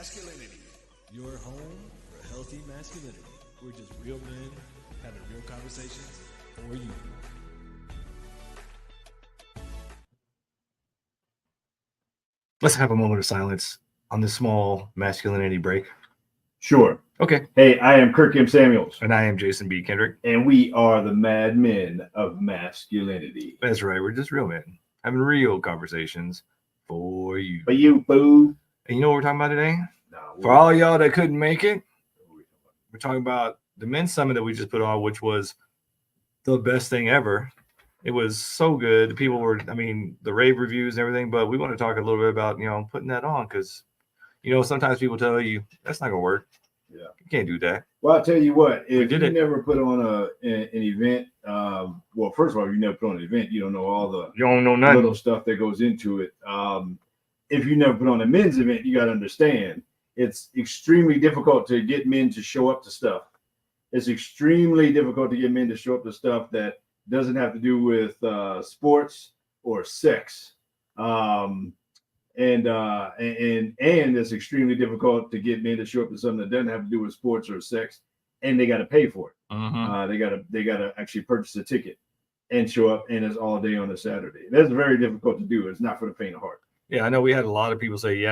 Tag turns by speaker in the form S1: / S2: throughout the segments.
S1: Masculinity, your home for healthy masculinity. We're just real men having real conversations for you.
S2: Let's have a moment of silence on this small masculinity break.
S3: Sure.
S2: Okay.
S3: Hey, I am Kirk M. Samuels.
S2: And I am Jason B. Kendrick.
S3: And we are the Mad Men of Masculinity.
S2: That's right. We're just real men having real conversations for you.
S3: For you, boo.
S2: And you know what we're talking about today?
S3: No,
S2: for all y'all that couldn't make it, we're talking about the men's summit that we just put on, which was the best thing ever. It was so good. People were, the rave reviews and everything, but we want to talk a little bit about, putting that on because, sometimes people tell you that's not going to work.
S3: Yeah.
S2: You can't do that.
S3: Well, I'll tell you what, if you
S2: it.
S3: never put on an event, well, first of all, if you never put on an event, you don't know all the
S2: you don't know nothing.
S3: Little stuff that goes into it. If you never put on a men's event, you got to understand it's extremely difficult to get men to show up to stuff. It's extremely difficult to get men to show up to stuff that doesn't have to do with sports or sex. And it's extremely difficult to get men to show up to something that doesn't have to do with sports or sex, and they got to pay for it.
S2: Mm-hmm.
S3: They got to actually purchase a ticket and show up, and it's all day on a Saturday. That's very difficult to do. It's not for the faint of heart.
S2: Yeah, I know we had a lot of people say,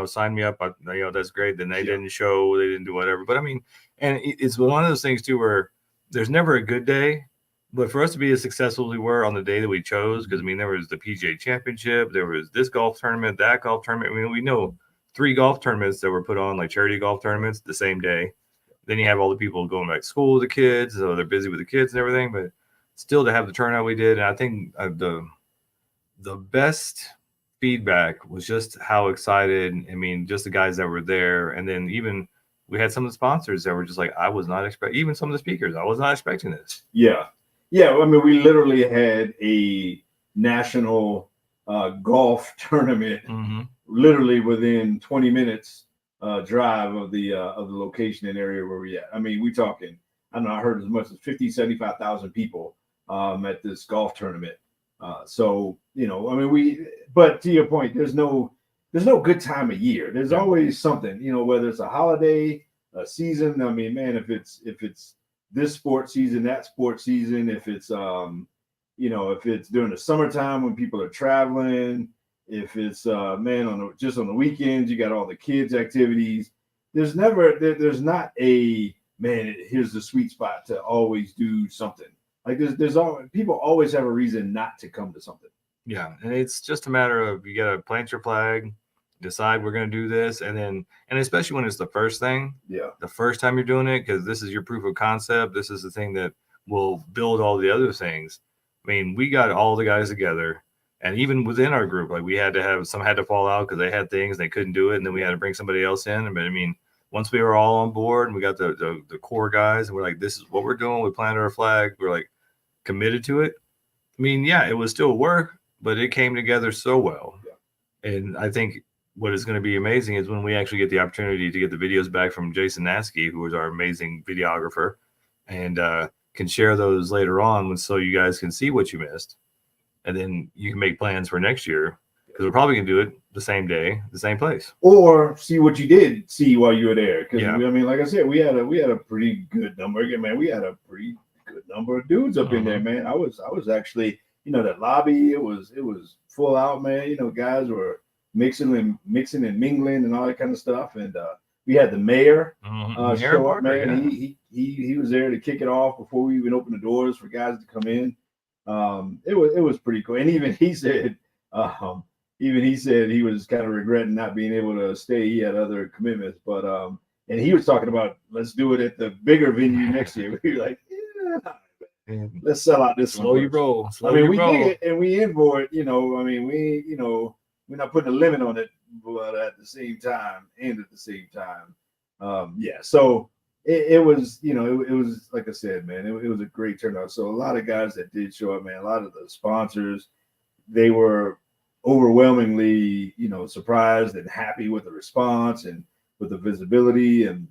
S2: sign me up. That's great. Then they didn't show, they didn't do whatever. But and it's one of those things too where there's never a good day. But for us to be as successful as we were on the day that we chose, because there was the PGA Championship, there was this golf tournament, that golf tournament. We know 3 golf tournaments that were put on, like charity golf tournaments, the same day. Then you have all the people going back to school with the kids, so they're busy with the kids and everything. But still, to have the turnout we did, and I think the best feedback was just how excited. Just the guys that were there, and then even we had some of the sponsors that were just like, I was not expecting. Even some of the speakers, I was not expecting this.
S3: Yeah. We literally had a national golf tournament, literally within 20 minutes drive of the location and area where we at. We talking. I don't know. I heard as much as 75,000 people at this golf tournament. But to your point, there's no good time of year. There's always something, whether it's a holiday, a season. If it's this sports season, that sports season, if it's if it's during the summertime when people are traveling, if it's on the weekends, you got all the kids activities. There's not a here's the sweet spot to always do something. Like there's people always have a reason not to come to something.
S2: Yeah, and it's just a matter of you got to plant your flag, decide we're going to do this, and especially when it's the first thing.
S3: Yeah.
S2: The first time you're doing it, because this is your proof of concept. This is the thing that will build all the other things. We got all the guys together, and even within our group, like we had to have some had to fall out because they had things they couldn't do it, and then we had to bring somebody else in. But once we were all on board and we got the core guys, and we're like, this is what we're doing. We planted our flag. We're like committed to it. It was still work, but it came together so well. Yeah. And I think what is going to be amazing is when we actually get the opportunity to get the videos back from Jason Naskey, who is our amazing videographer, and can share those later on so you guys can see what you missed. And then you can make plans for next year because we're probably going to do it the same day, the same place.
S3: Or see what you did see while you were there. Because,
S2: yeah.
S3: Like I said, we had a pretty good number. Again, man, we had a pretty good number of dudes up in there, man. I was actually, that lobby, it was full out, man. Guys were mixing and mingling and all that kind of stuff. And we had the mayor show up, man. Yeah. He was there to kick it off before we even opened the doors for guys to come in. It was pretty cool. And even he said he was kind of regretting not being able to stay. He had other commitments, but and he was talking about let's do it at the bigger venue next year. We were like, yeah, let's sell out this
S2: slow
S3: one.
S2: You roll.
S3: We did it, and we in for it. We're not putting a limit on it, but at the same time, So it was, it was like I said, man, it was a great turnout. So a lot of guys that did show up, man. A lot of the sponsors, they were overwhelmingly, surprised and happy with the response and with the visibility, and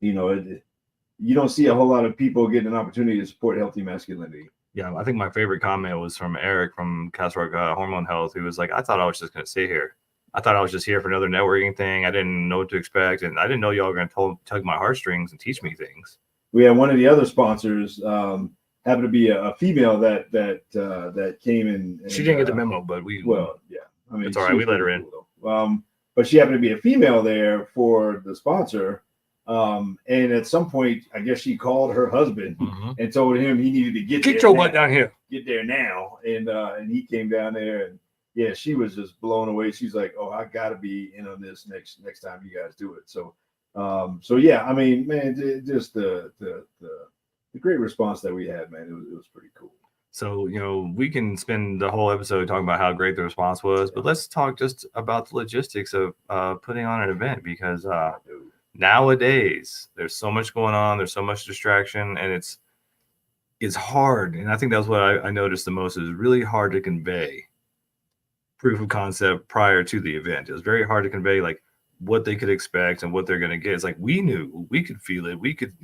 S3: you don't see a whole lot of people getting an opportunity to support healthy masculinity.
S2: Yeah, I think my favorite comment was from Eric from Castle Rock Hormone Health, who was like, I thought I was just going to sit here. I thought I was just here for another networking thing. I didn't know what to expect, and I didn't know y'all were going to tug my heartstrings and teach me things.
S3: We had one of the other sponsors happened to be a female that came in. And,
S2: she didn't get the memo, but we.
S3: Well, yeah. I mean,
S2: it's all right. We let her in.
S3: Cool, but she happened to be a female there for the sponsor. And at some point, I guess she called her husband and told him he needed to get
S2: your butt down here.
S3: Get there now. And he came down there, and yeah, she was just blown away. She's like, "Oh, I got to be in on this next time you guys do it." So yeah, I mean, man, just the great response that we had, man, it was pretty cool.
S2: So, we can spend the whole episode talking about how great the response was, but let's talk just about the logistics of putting on an event, because nowadays there's so much going on, there's so much distraction, and it's hard. And I think that's what I noticed the most, is really hard to convey proof of concept prior to the event. It was very hard to convey like what they could expect and what they're going to get. It's like we knew, we could feel it, we could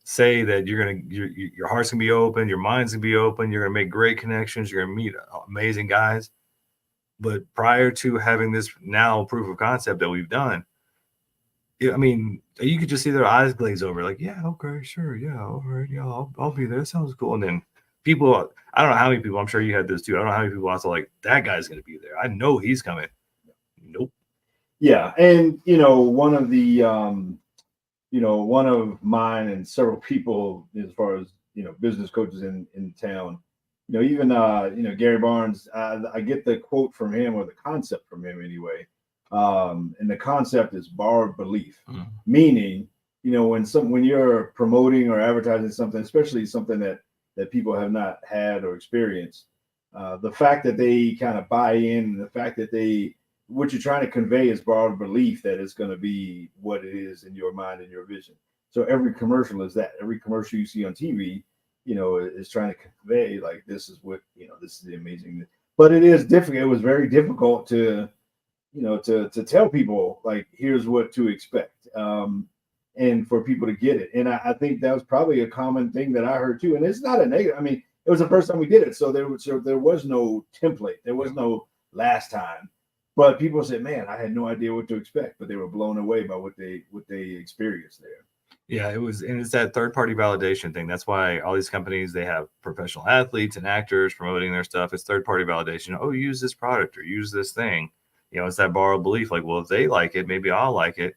S2: say that your heart's gonna be open, your mind's gonna be open, you're gonna make great connections, you're gonna meet amazing guys. But prior to having this now proof of concept that we've done, I mean, you could just see their eyes glaze over, like, yeah, okay, sure, yeah, all right, yeah, I'll be there, sounds cool. And then people, I don't know how many people, I'm sure you had this too, I don't know how many people also like, that guy's gonna be there, I know he's coming. Nope.
S3: Yeah, and one of the one of mine and several people, as far as business coaches in town, even Gary Barnes, I get the quote from him, or the concept from him anyway, and the concept is borrowed belief, meaning when you're promoting or advertising something, especially something that people have not had or experienced, the fact that they kind of buy in, and the fact that what you're trying to convey is borrowed belief that it's going to be what it is in your mind and your vision. So every commercial is that. Every commercial you see on TV, is trying to convey like, this is what, this is the amazing. But it is difficult. It was very difficult to tell people like, here's what to expect, and for people to get it. And I think that was probably a common thing that I heard too. And it's not a negative. I mean, it was the first time we did it, so there was no template. There was no last time. But people said, man, I had no idea what to expect, but they were blown away by what they experienced there.
S2: Yeah, and it's that third-party validation thing. That's why all these companies, they have professional athletes and actors promoting their stuff. It's third-party validation. Oh, use this product or use this thing. It's that borrowed belief. Like, well, if they like it, maybe I'll like it.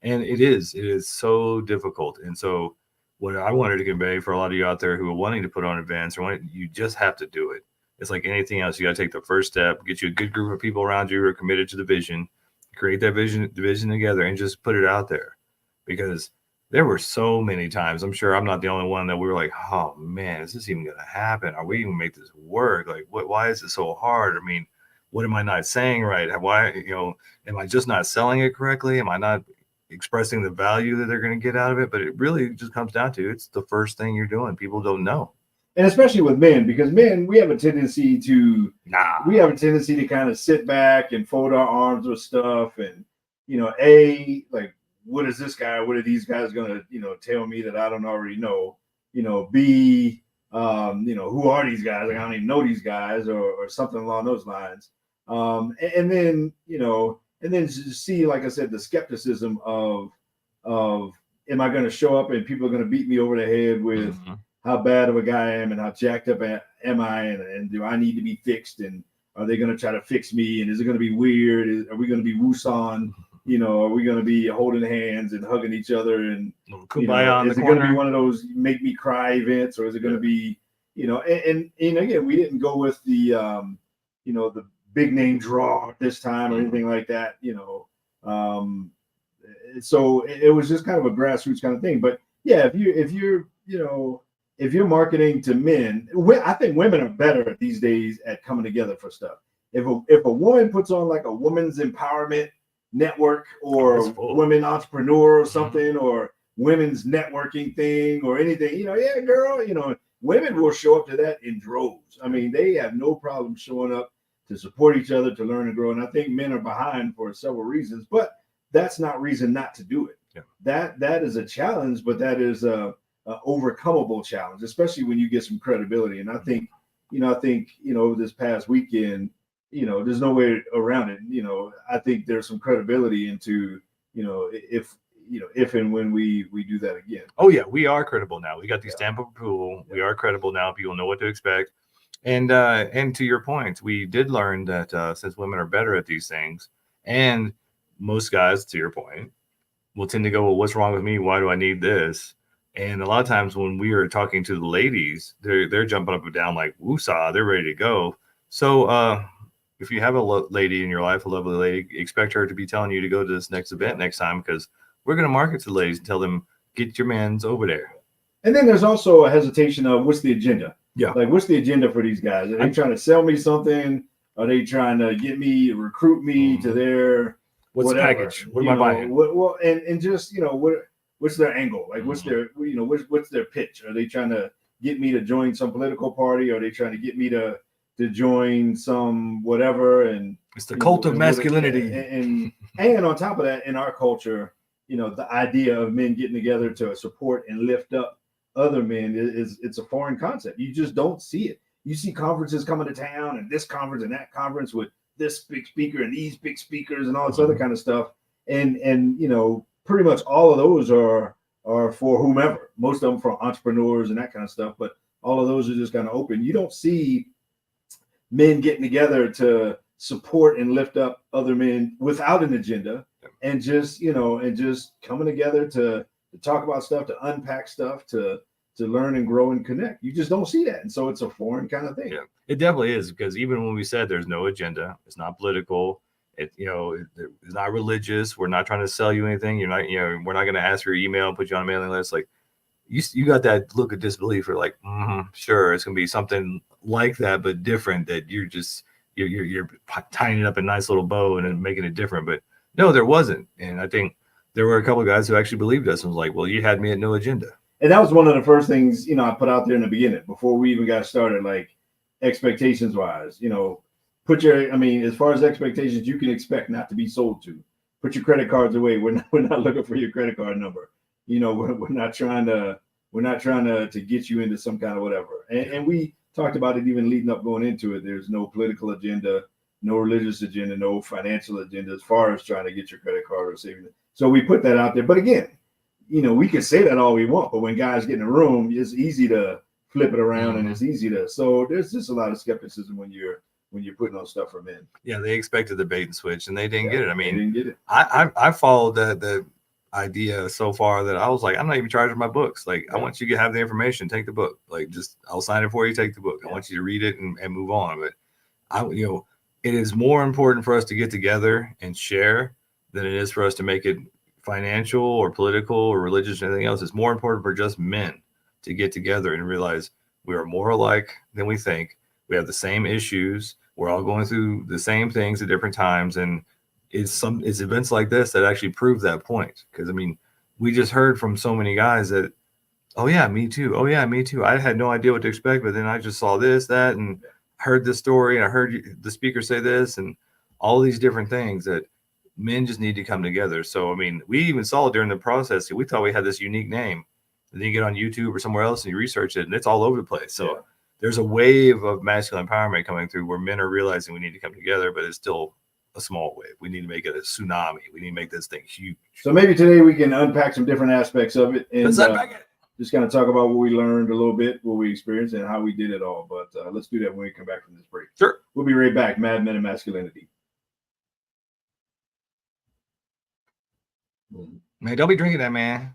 S2: And it is so difficult. And so what I wanted to convey for a lot of you out there who are wanting to put on events, you just have to do it. It's like anything else. You got to take the first step, get you a good group of people around you who are committed to the vision, create that vision together, and just put it out there. Because there were so many times, I'm sure I'm not the only one, that we were like, oh man, is this even going to happen? Are we even make this work? Like, why is it so hard? I mean, what am I not saying right? Why, am I just not selling it correctly? Am I not expressing the value that they're going to get out of it? But it really just comes down to, it's the first thing you're doing. People don't know.
S3: And especially with men, because men, we have a tendency to kind of sit back and fold our arms with stuff, and like, what is this guy? What are these guys gonna tell me that I don't already know? B, who are these guys? Like, I don't even know these guys, or something along those lines. And then just see, like I said, the skepticism of am I going to show up and people are going to beat me over the head with how bad of a guy I am and how jacked up am I, and do I need to be fixed, and are they going to try to fix me, and is it going to be weird? Are we going to be woosan? Are we going to be holding hands and hugging each other, and is it going to be one of those make me cry events, or is it going to be and again, we didn't go with the the big name draw this time or anything like that, so it was just kind of a grassroots kind of thing. But yeah, if you're marketing to men, I think women are better these days at coming together for stuff. If a woman puts on like a women's empowerment network, or women entrepreneur or something, or women's networking thing or anything, yeah, girl, women will show up to that in droves. I mean, they have no problem showing up to support each other, to learn and grow. And I think men are behind for several reasons, but that's not reason not to do it. Yeah. That is a challenge, but that is a overcomable challenge, especially when you get some credibility. And I think this past weekend, there's no way around it. I think there's some credibility into, if and when we do that again.
S2: Oh yeah, we are credible now. We got the stamp of approval.
S3: Yeah.
S2: We are credible now. People know what to expect. And to your point, we did learn that since women are better at these things, and most guys, to your point, will tend to go, well, what's wrong with me? Why do I need this? And a lot of times when we are talking to the ladies, they're jumping up and down like woosah, they're ready to go. So if you have a lady in your life, a lovely lady, expect her to be telling you to go to this next event next time, because we're going to market to the ladies and tell them, get your mans over there.
S3: And then there's also a hesitation of what's the agenda?
S2: Yeah.
S3: Like, what's the agenda for these guys? Are they trying to sell me something? Are they trying to get me, recruit me to their
S2: what's
S3: whatever?
S2: the package? What am I buying?
S3: Well, and just, what's their angle? Like, what's their, what's their pitch? Are they trying to get me to join some political party? Are they trying to get me to join some whatever? And
S2: it's the cult of masculinity.
S3: And on top of that, in our culture, the idea of men getting together to support and lift up other men it's a foreign concept. You just don't see it. You see conferences coming to town, and this conference and that conference with this big speaker and these big speakers and all this other kind of stuff. And pretty much all of those are for whomever. Most of them for entrepreneurs and that kind of stuff. But all of those are just kind of open. You don't see men getting together to support and lift up other men without an agenda, and just coming together to talk about stuff, to unpack stuff, to learn and grow and connect. You just don't see that. And so it's a foreign kind of thing.
S2: Yeah, it definitely is, because even when we said there's no agenda, it's not political, it's not religious. We're not trying to sell you anything. You're not, we're not going to ask for your email and put you on a mailing list. Like you got that look of disbelief. You're like, sure, it's going to be something like that, but different, that you're tying it up in a nice little bow and then making it different. But no, there wasn't. And I think there were a couple of guys who actually believed us and was like, well, you had me at no agenda.
S3: And that was one of the first things, I put out there in the beginning before we even got started, like expectations wise, as far as expectations, you can expect not to be sold to. Put your credit cards away. We're not looking for your credit card number. We're not trying to get you into some kind of whatever. And we talked about it even leading up, going into it. There's no political agenda, no religious agenda, no financial agenda as far as trying to get your credit card or saving it. So we put that out there. But again, we can say that all we want, but when guys get in the room, it's easy to flip it around, and it's easy to. So there's just a lot of skepticism when you're putting on stuff for men.
S2: Yeah, they expected the bait and switch, and they didn't get it. I mean,
S3: they didn't get it.
S2: I followed the idea so far that I was like, I'm not even charging my books. Like, I want you to have the information, take the book. Like, just I'll sign it for you, take the book. I want you to read it and move on. But it is more important for us to get together and share than it is for us to make it financial or political or religious or anything else. It's more important for just men to get together and realize we are more alike than we think. We have the same issues. We're all going through the same things at different times. And it's events like this that actually prove that point. Because we just heard from so many guys that, oh yeah, me too. Oh yeah, me too. I had no idea what to expect, but then I just saw this, that, and heard this story, and I heard the speaker say this, and all these different things that men just need to come together. So, we even saw it during the process. We thought we had this unique name, and then you get on YouTube or somewhere else and you research it, and it's all over the place. So there's a wave of masculine empowerment coming through where men are realizing we need to come together, but it's still a small wave. We need to make it a tsunami. We need to make this thing huge.
S3: So maybe today we can unpack some different aspects of it, and
S2: let's unpack it.
S3: Just kind of talk about what we learned a little bit, what we experienced, and how we did it all. But let's do that when we come back from this break.
S2: Sure.
S3: We'll be right back. Mad Men and Masculinity.
S2: Man, don't be drinking that, man.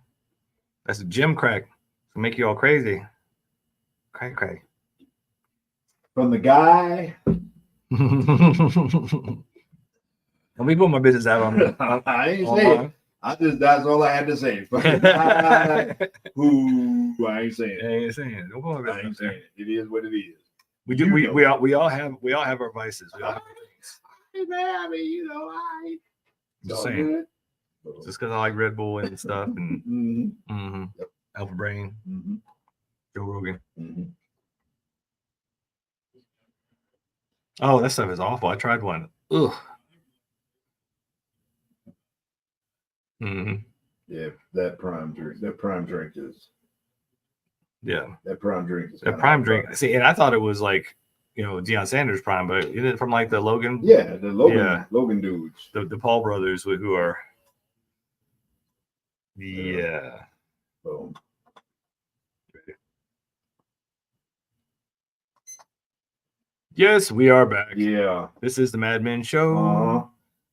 S2: That's a gym crack. It'll make you all crazy. Crack.
S3: From the guy.
S2: Don't be putting my business out on me.
S3: I ain't saying. That's all I had to say. From the guy who I ain't saying.
S2: I ain't saying it. Don't put my business.
S3: I ain't saying it. It is what it is.
S2: We do. We all have our vices. We all have our things.
S3: Hey man, I
S2: Just saying. Good. Just because I like Red Bull and stuff, and
S3: Yep.
S2: Alpha Brain, Joe Rogan. Oh, that stuff is awful. I tried one. Ugh.
S3: Yeah, that prime drink is.
S2: Yeah.
S3: That prime drink is.
S2: That prime drink. See, and I thought it was like Deion Sanders prime, but isn't it from like the Logan?
S3: Yeah, the Logan dudes.
S2: The Paul brothers who are. Yeah.
S3: So,
S2: yes, we are back.
S3: Yeah.
S2: This is the Mad Men Show.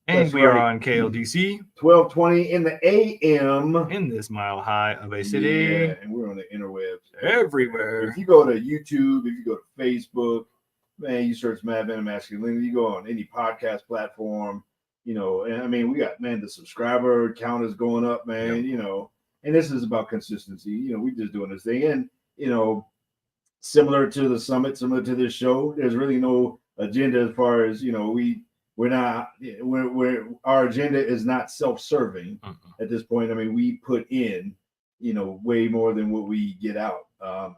S2: And
S3: That's
S2: we are
S3: right.
S2: on KLDC.
S3: 1220 in the AM.
S2: In this mile high of a city.
S3: Yeah, and we're on the interwebs.
S2: Everywhere.
S3: If you go to YouTube, if you go to Facebook, man, you search Mad Men and Masculinity, you go on any podcast platform, and I mean, we got, man, the subscriber count is going up, man, and this is about consistency. We just doing this thing. And, similar to the summit, similar to this show, there's really no agenda as far as, our agenda is not self-serving at this point. I mean, we put in, way more than what we get out.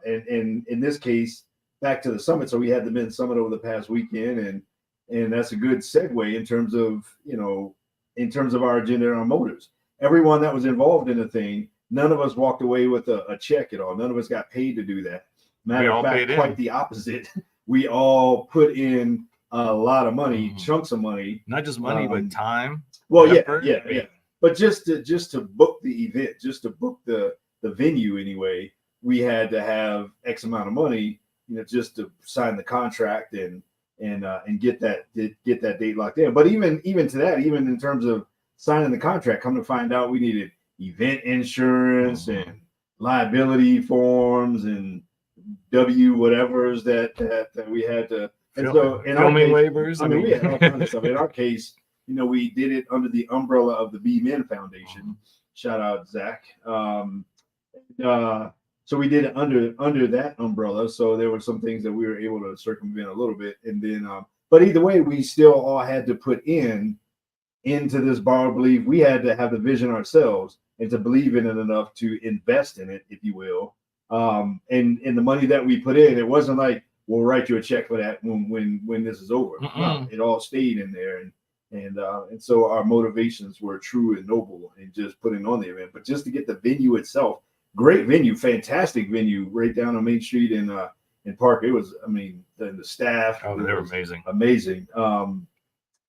S3: And in this case, back to the summit. So we had the men's summit over the past weekend, and that's a good segue in terms of our agenda and our motives. Everyone that was involved in the thing, none of us walked away with a check at all. None of us got paid to do that. Matter of fact, quite the opposite. We all put in a lot of money, chunks of money.
S2: Not just money, but time.
S3: Well, yeah. But just to book the event, just to book the venue anyway, we had to have X amount of money, just to sign the contract and get that date locked in. But even to that, even in terms of signing the contract, come to find out we needed event insurance and liability forms and whatevers that we had to. And so in
S2: filming
S3: our case,
S2: waivers.
S3: I mean, we had all kinds of stuff. In our case, we did it under the umbrella of the B Men Foundation. Shout out Zach. So we did it under that umbrella. So there were some things that we were able to circumvent a little bit. And then, but either way, we still all had to put into this borrowed belief. We had to have the vision ourselves and to believe in it enough to invest in it, if you will. And the money that we put in, it wasn't like, we'll write you a check for that when this is over. No, it all stayed in there. And so our motivations were true and noble in just putting on the event. But just to get the venue itself, great venue, fantastic venue, right down on Main Street in Park. It was, I mean, the staff.
S2: Oh, they were amazing.
S3: Amazing.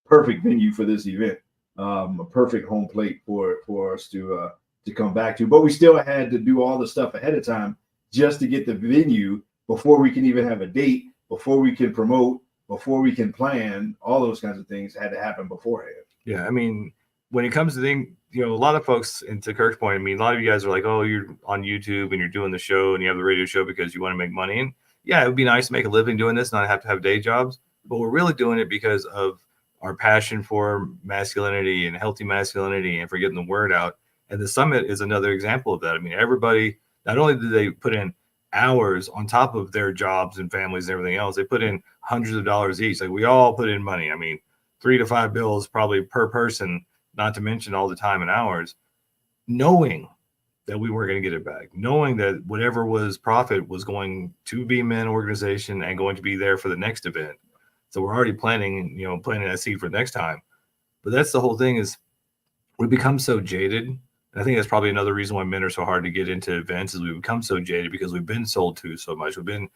S3: Perfect venue for this event. A perfect home plate for us to come back to. But we still had to do all the stuff ahead of time just to get the venue before we can even have a date, before we can promote, before we can plan. All those kinds of things had to happen beforehand.
S2: Yeah, I mean, when it comes to things, a lot of folks, and to Kirk's point, I mean, a lot of you guys are like, oh, you're on YouTube and you're doing the show and you have the radio show because you want to make money. And yeah, it would be nice to make a living doing this, not have to have day jobs. But we're really doing it because of our passion for masculinity and healthy masculinity and for getting the word out. And the summit is another example of that. I mean, everybody, not only did they put in hours on top of their jobs and families and everything else, they put in hundreds of dollars each. Like we all put in money. I mean, 3 to 5 bills probably per person, not to mention all the time and hours, knowing that we weren't going to get it back, knowing that whatever was profit was going to be Men organization and going to be there for the next event. So we're already planting that seed for next time. But that's the whole thing, is we become so jaded. And I think that's probably another reason why men are so hard to get into events, is we become so jaded because we've been sold to so much. We've been,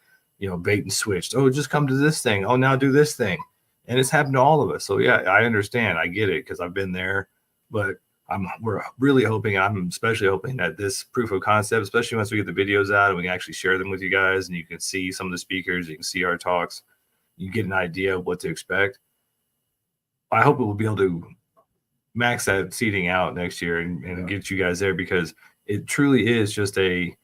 S2: bait and switched. Oh, just come to this thing. Oh, now do this thing. And it's happened to all of us. So yeah, I understand. I get it because I've been there. But we're really hoping, I'm especially hoping that this proof of concept, especially once we get the videos out and we can actually share them with you guys and you can see some of the speakers, you can see our talks, you get an idea of what to expect. I hope it will be able to max that seating out next year and get you guys there, because it truly is just a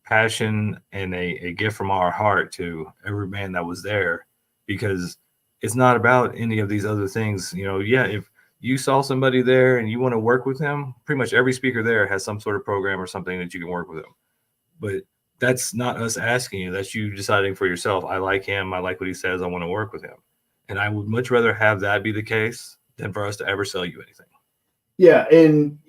S2: passion and a gift from our heart to every man that was there, because it's not about any of these other things. If you saw somebody there and you want to work with him, pretty much every speaker there has some sort of program or something that you can work with him. But that's not us asking you. That's you deciding for yourself. I like him. I like what he says. I want to work with him. And I would much rather have that be the case than for us to ever sell you anything.
S3: Yeah. And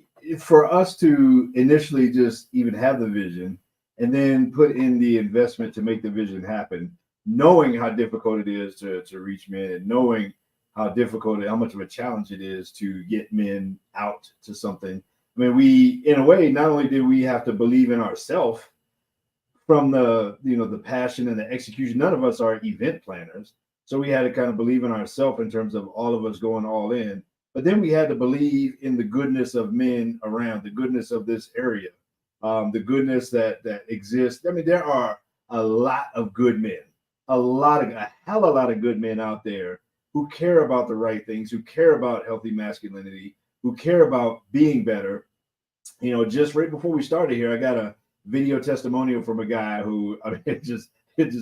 S3: for us to initially just even have the vision and then put in the investment to make the vision happen, knowing how difficult it is to reach men, and knowing how difficult and how much of a challenge it is to get men out to something. I mean, we, in a way, not only did we have to believe in ourselves from the passion and the execution. None of us are event planners. So we had to kind of believe in ourselves in terms of all of us going all in. But then we had to believe in the goodness of men around, the goodness of this area, the goodness that exists. I mean, there are a lot of good men, a hell of a lot of good men out there who care about the right things, who care about healthy masculinity, who care about being better. Just right before we started here, I got a video testimonial from a guy who, I mean, it just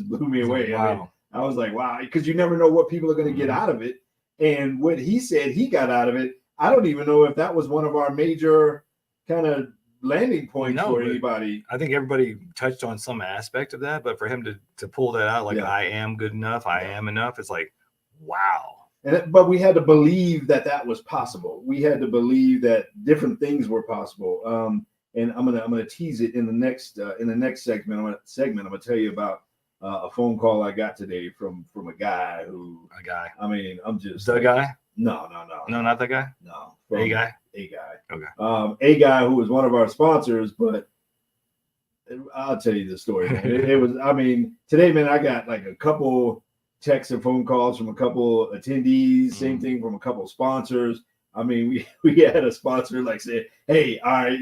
S3: blew me away.
S2: Wow.
S3: I mean, I was like, wow, because you never know what people are going to get out of it. And what he said he got out of it, I don't even know if that was one of our major kind of landing points for anybody.
S2: I think everybody touched on some aspect of that, but for him to pull that out, like, I am good enough, I am enough, it's like, wow.
S3: But we had to believe that was possible. We had to believe that different things were possible. And I'm gonna tease it in the next segment. I'm gonna tell you about a phone call I got today from a guy who.
S2: A guy.
S3: I mean, I'm just
S2: the guy.
S3: No,
S2: not that guy.
S3: No,
S2: a guy.
S3: Okay. A guy who was one of our sponsors, but I'll tell you the story. Man. It was. I mean, today, man, I got like a couple texts and phone calls from a couple attendees. Same thing from a couple sponsors. I mean, we had a sponsor like say, "Hey, all right,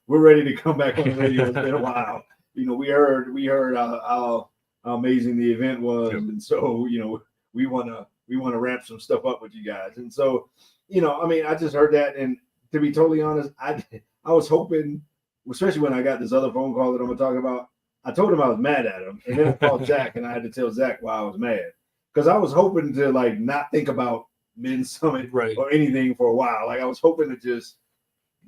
S3: we're ready to come back on the radio. It's been a while. We heard how amazing the event was, and so we want to wrap some stuff up with you guys." And so, I mean, I just heard that, and to be totally honest, I was hoping, especially when I got this other phone call that I'm gonna talk about. I told him I was mad at him, and then I called Zach, and I had to tell Zach why I was mad, because I was hoping to like not think about Men's Summit or anything for a while. Like I was hoping to just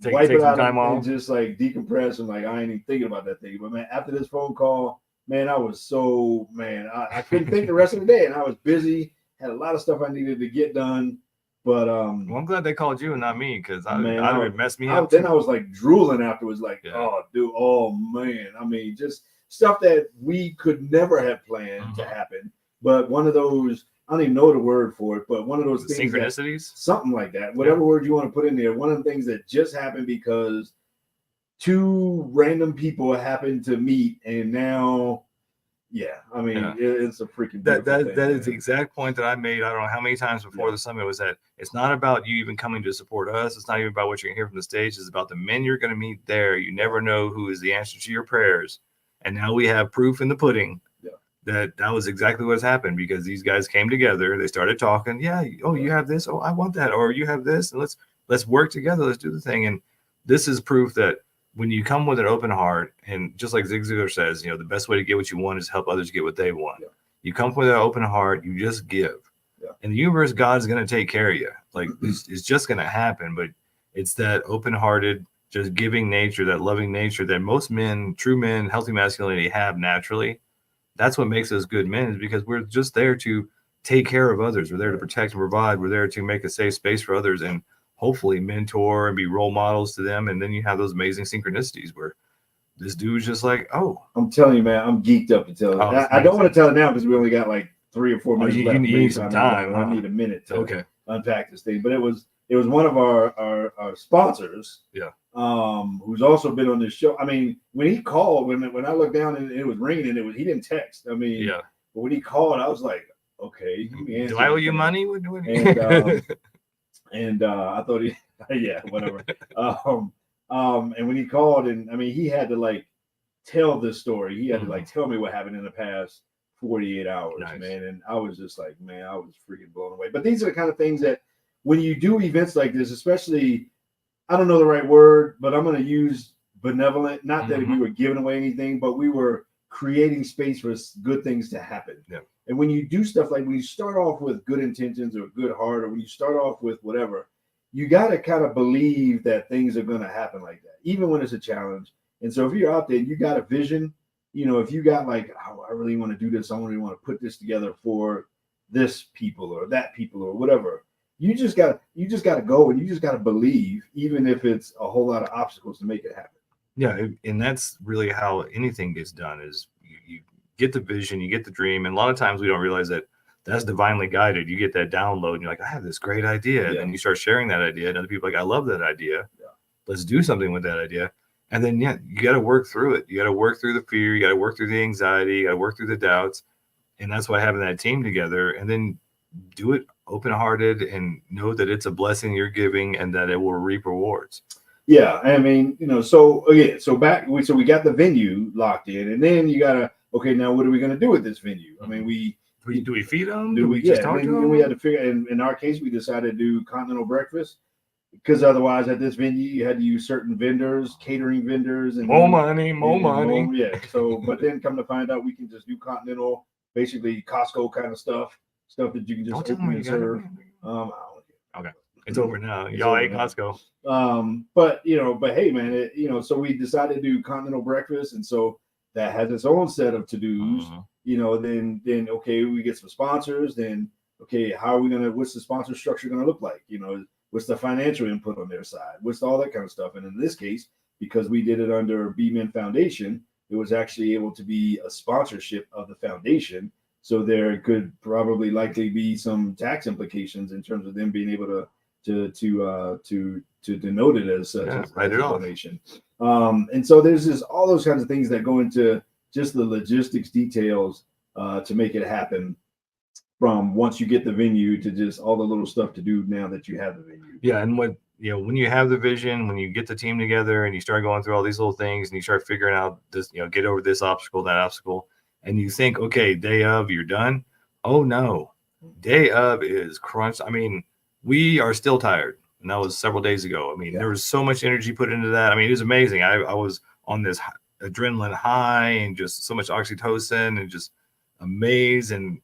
S3: wipe it out and just like decompress and like I ain't even thinking about that thing. But man, after this phone call, man, I was so I couldn't think the rest of the day, and I was busy, had a lot of stuff I needed to get done. But
S2: well, I'm glad they called you and not me, because I would mess me up.
S3: Then I was like drooling afterwards, like, oh dude, oh man. I mean, just stuff that we could never have planned to happen. But one of those, I don't even know the word for it, but one of those things,
S2: synchronicities,
S3: something like that, whatever word you want to put in there. One of the things that just happened because two random people happened to meet, and now, I mean, it's a freaking
S2: that is the exact point that I made. I don't know how many times before the summit, was that it's not about you even coming to support us. It's not even about what you're gonna hear from the stage. It's about the men you're going to meet there. You never know who is the answer to your prayers, and now we have proof in the pudding. That was exactly what's happened, because these guys came together. They started talking. You have this. Oh, I want that. Or you have this. And let's work together. Let's do the thing. And this is proof that when you come with an open heart, and just like Zig Ziglar says, the best way to get what you want is help others get what they want. You come with an open heart. You just give. In the universe, God's going to take care of you. Like it's just going to happen. But it's that open-hearted, just giving nature, that loving nature that most men, true men, healthy masculinity have naturally. That's what makes us good men, is because we're just there to take care of others. We're there to protect and provide. We're there to make a safe space for others and hopefully mentor and be role models to them. And then you have those amazing synchronicities where this dude's just like, oh.
S3: I'm telling you, man, I'm geeked up to tell it. I don't want to tell it now because we only got like 3 or 4 minutes left.
S2: You need some time.
S3: I need a minute to unpack this thing. But it was one of our sponsors. Who's also been on this show. I mean, when he called, when I looked down and it was ringing, and he didn't text. I mean, but when he called, I was like, okay.
S2: Do I owe you money?
S3: And I thought whatever. And when he called, and I mean, he had to like tell this story. He had to like tell me what happened in the past 48 hours, man. And I was just like, man, I was freaking blown away. But these are the kind of things that when you do events like this, especially, I don't know the right word, but I'm going to use benevolent. Not that we were giving away anything, but we were creating space for good things to happen. And when you do stuff like, when you start off with good intentions or good heart, or when you start off with whatever, you got to kind of believe that things are going to happen like that, even when it's a challenge. And so if you're out there and you got a vision, if you got like, oh, I really want to do this, I really want to put this together for this people or that people or whatever. You just got to go, and you just got to believe, even if it's a whole lot of obstacles to make it happen.
S2: Yeah, and that's really how anything gets done. Is you get the vision, you get the dream, and a lot of times we don't realize that that's divinely guided. You get that download, and you're like, I have this great idea, and then you start sharing that idea, and other people are like, I love that idea. Let's do something with that idea, and then you got to work through it. You got to work through the fear. You got to work through the anxiety. You got to work through the doubts. And that's why having that team together, and then do it open-hearted and know that it's a blessing you're giving and that it will reap rewards.
S3: Yeah, I mean, so again, so we got the venue locked in, and then you gotta, okay, now what are we gonna do with this venue? I mean,
S2: Do we feed them?
S3: do we
S2: just talk to them?
S3: we had to figure. In our case, we decided to do continental breakfast because otherwise, at this venue, you had to use certain vendors, catering vendors, and
S2: more money.
S3: Yeah. So, but then come to find out, we can just do continental, basically Costco kind of stuff that you can just open and serve. I don't care.
S2: Okay. It's over now. Y'all ate Costco.
S3: But hey, man, so we decided to do continental breakfast, and so that has its own set of to-dos. Then okay, we get some sponsors. Then okay, what's the sponsor structure gonna look like? What's the financial input on their side? What's all that kind of stuff? And in this case, because we did it under B-Men Foundation, it was actually able to be a sponsorship of the foundation. So there could probably likely be some tax implications in terms of them being able to denote it as such as a donation. And so there's just all those kinds of things that go into just the logistics details to make it happen, from once you get the venue to just all the little stuff to do now that you have the venue.
S2: Yeah, and when you have the vision, when you get the team together and you start going through all these little things and you start figuring out this, get over this obstacle, that obstacle, and you think, okay, day of, you're done. Oh no, day of is crunch. I mean, we are still tired, and that was several days ago. I mean, there was so much energy put into that. I mean, it was amazing. I was on this adrenaline high and just so much oxytocin and just amazed. And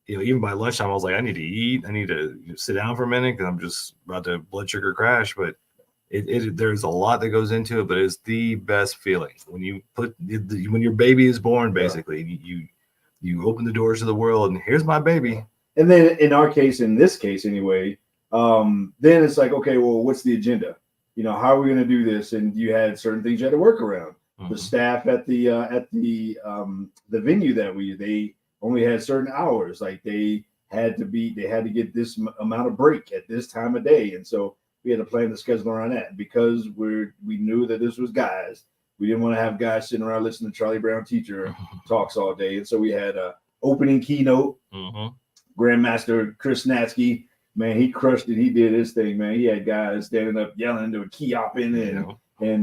S2: even by lunchtime, I was like, I need to eat. I need to sit down for a minute because I'm just about to blood sugar crash. But there's a lot that goes into it, but it's the best feeling when when your baby is born. Basically, you open the doors of the world, and here's my baby.
S3: And then in this case anyway, then it's like, okay, well, what's the agenda? How are we going to do this? And you had certain things you had to work around. The staff at the venue they only had certain hours. Like they had to get this amount of break at this time of day, and so we had to plan the schedule around that. And because we knew that this was guys, we didn't want to have guys sitting around listening to Charlie Brown teacher talks all day, and so we had a opening keynote. Grandmaster Chris Natsky, man, he crushed it. He did his thing, man. He had guys standing up yelling, doing key hopping, and